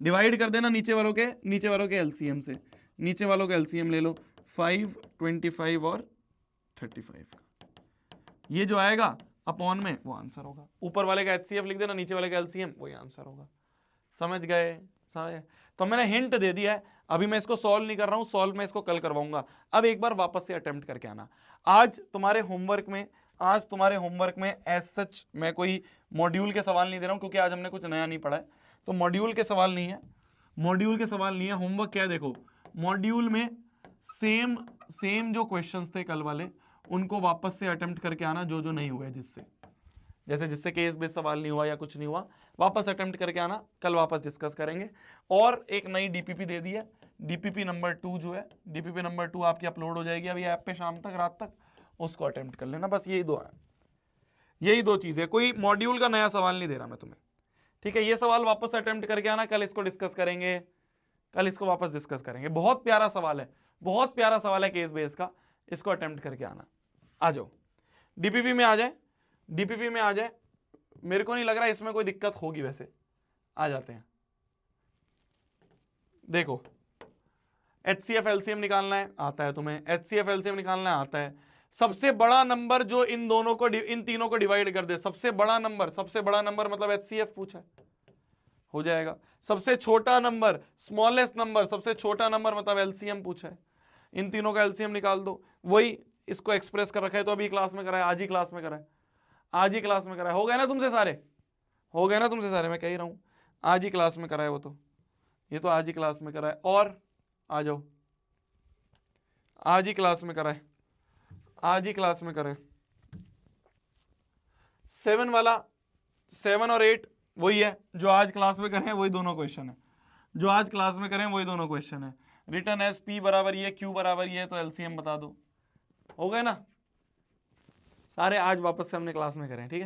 डिवाइड कर देना नीचे वालों के एलसीएम से। नीचे वालों का एलसीएम ले लो 5, 25 और 35 का। ये जो आएगा अपॉन में वो आंसर होगा। ऊपर वाले का एचसीएफ लिख देना, नीचे वाले का एलसीएम, वही आंसर होगा। समझ गए, समझ। तो मैंने हिंट दे दिया है, अभी मैं इसको सॉल्व नहीं कर रहा हूं, सॉल्व मैं इसको कल करवाऊंगा। अब एक बार वापस से अटेम्प्ट करके आना। आज तुम्हारे होमवर्क में एज सच मैं कोई मॉड्यूल के सवाल नहीं दे रहा हूं, क्योंकि आज हमने कुछ नया नहीं पढ़ा है, तो मॉड्यूल के सवाल नहीं है। होमवर्क क्या है, देखो मॉड्यूल में सेम जो क्वेश्चंस थे कल वाले, उनको वापस से अटेम्प्ट करके आना, जो नहीं हुआ है, जिससे केस बेस्ड सवाल नहीं हुआ या कुछ नहीं हुआ, वापस अटेम्प्ट करके आना, कल वापस डिस्कस करेंगे। और एक नई डीपीपी दे दी है, डीपीपी नंबर 2 जो है, डीपीपी नंबर 2 आपकी अपलोड हो जाएगी अभी ऐप पे शाम तक, रात तक, उसको अटेम्प्ट कर लेना। बस यही दो चीजें, कोई मॉड्यूल का नया सवाल नहीं दे रहा मैं तुम्हें, ठीक है। ये सवाल वापस अटेम्प्ट करके आना, कल इसको डिस्कस करेंगे, कल इसको वापस डिस्कस करेंगे। बहुत प्यारा सवाल है केस बेस का, इसको अटेम्प्ट करके आना। आ जाओ डीपीपी में आ जाए, मेरे को नहीं लग रहा इसमें कोई दिक्कत होगी, वैसे आ जाते हैं। देखो एचसीएफ एलसीएम निकालना है, आता है तुम्हें, एचसीएफ एलसीएम निकालना है, आता है। सबसे बड़ा नंबर जो इन तीनों को डिवाइड कर दे, सबसे बड़ा नंबर मतलब एचसीएफ पूछा है, हो जाएगा। सबसे छोटा नंबर, स्मॉलेस्ट नंबर, सबसे छोटा नंबर मतलब एलसीएम पूछा है। इन तीनों का एलसीएम निकाल दो, वही इसको एक्सप्रेस कर रखा है। तो अभी क्लास में कराया, आज ही क्लास में कराया, हो गए ना तुमसे सारे, मैं कह ही रहा हूं आज ही क्लास में कराया, वो तो ये तो आज ही क्लास में कराया। और आ जाओ, आज ही क्लास में कराए, 7 और 8 वही है जो आज क्लास में करें, वही दोनों क्वेश्चन है। रिटर्न एस पी बराबर ये, क्यू बराबर ये, तो एलसीएम बता दो। हो गए ना सारे, आज वापस से हमने क्लास में करें, ठीक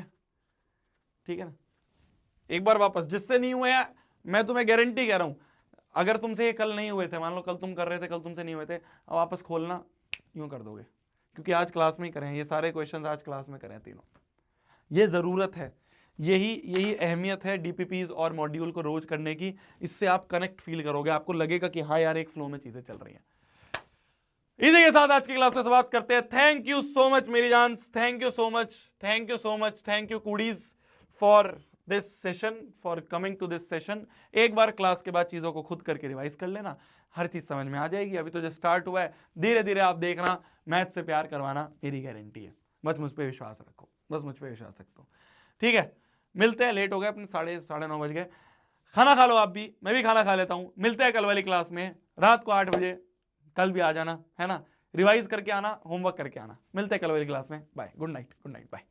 है ना। एक बार वापस, जिससे नहीं हुए हैं, मैं तुम्हें गारंटी कह रहा हूं, अगर तुमसे ये कल नहीं हुए थे, मान लो कल तुम कर रहे थे, कल तुमसे नहीं हुए थे, अब वापस खोलना यूं कर दोगे, क्योंकि आज क्लास में ही करें ये सारे क्वेश्चंस, आज क्लास में करें तीनों। ये जरूरत है, यही अहमियत है डीपीपीज और मॉड्यूल को रोज करने की। इससे आप कनेक्ट फील करोगे, आपको लगेगा कि हाँ यार एक फ्लो में चीजें चल रही हैं। इसी के साथ आज की क्लास को समाप्त करते हैं। थैंक यू सो मच मेरी जान्स, थैंक यू कूडीज for this session, for coming to this session. एक बार क्लास के बाद चीजों को खुद करके रिवाइज कर लेना, हर चीज समझ में आ जाएगी। अभी तो जो स्टार्ट हुआ है, धीरे धीरे आप देखना, मैथ से प्यार करवाना मेरी गारंटी है। बस मुझ पर विश्वास रखो, ठीक है। मिलते हैं, लेट हो गए अपने, 9:30 बज गए। खाना खा लो आप भी, मैं भी खाना खा लेता हूं। मिलते हैं कल वाली क्लास में रात को 8 बजे, कल भी आ जाना, है ना। रिवाइज करके आना, होमवर्क करके आना। मिलते हैं कल वाली क्लास में, बाय, गुड नाइट, बाय।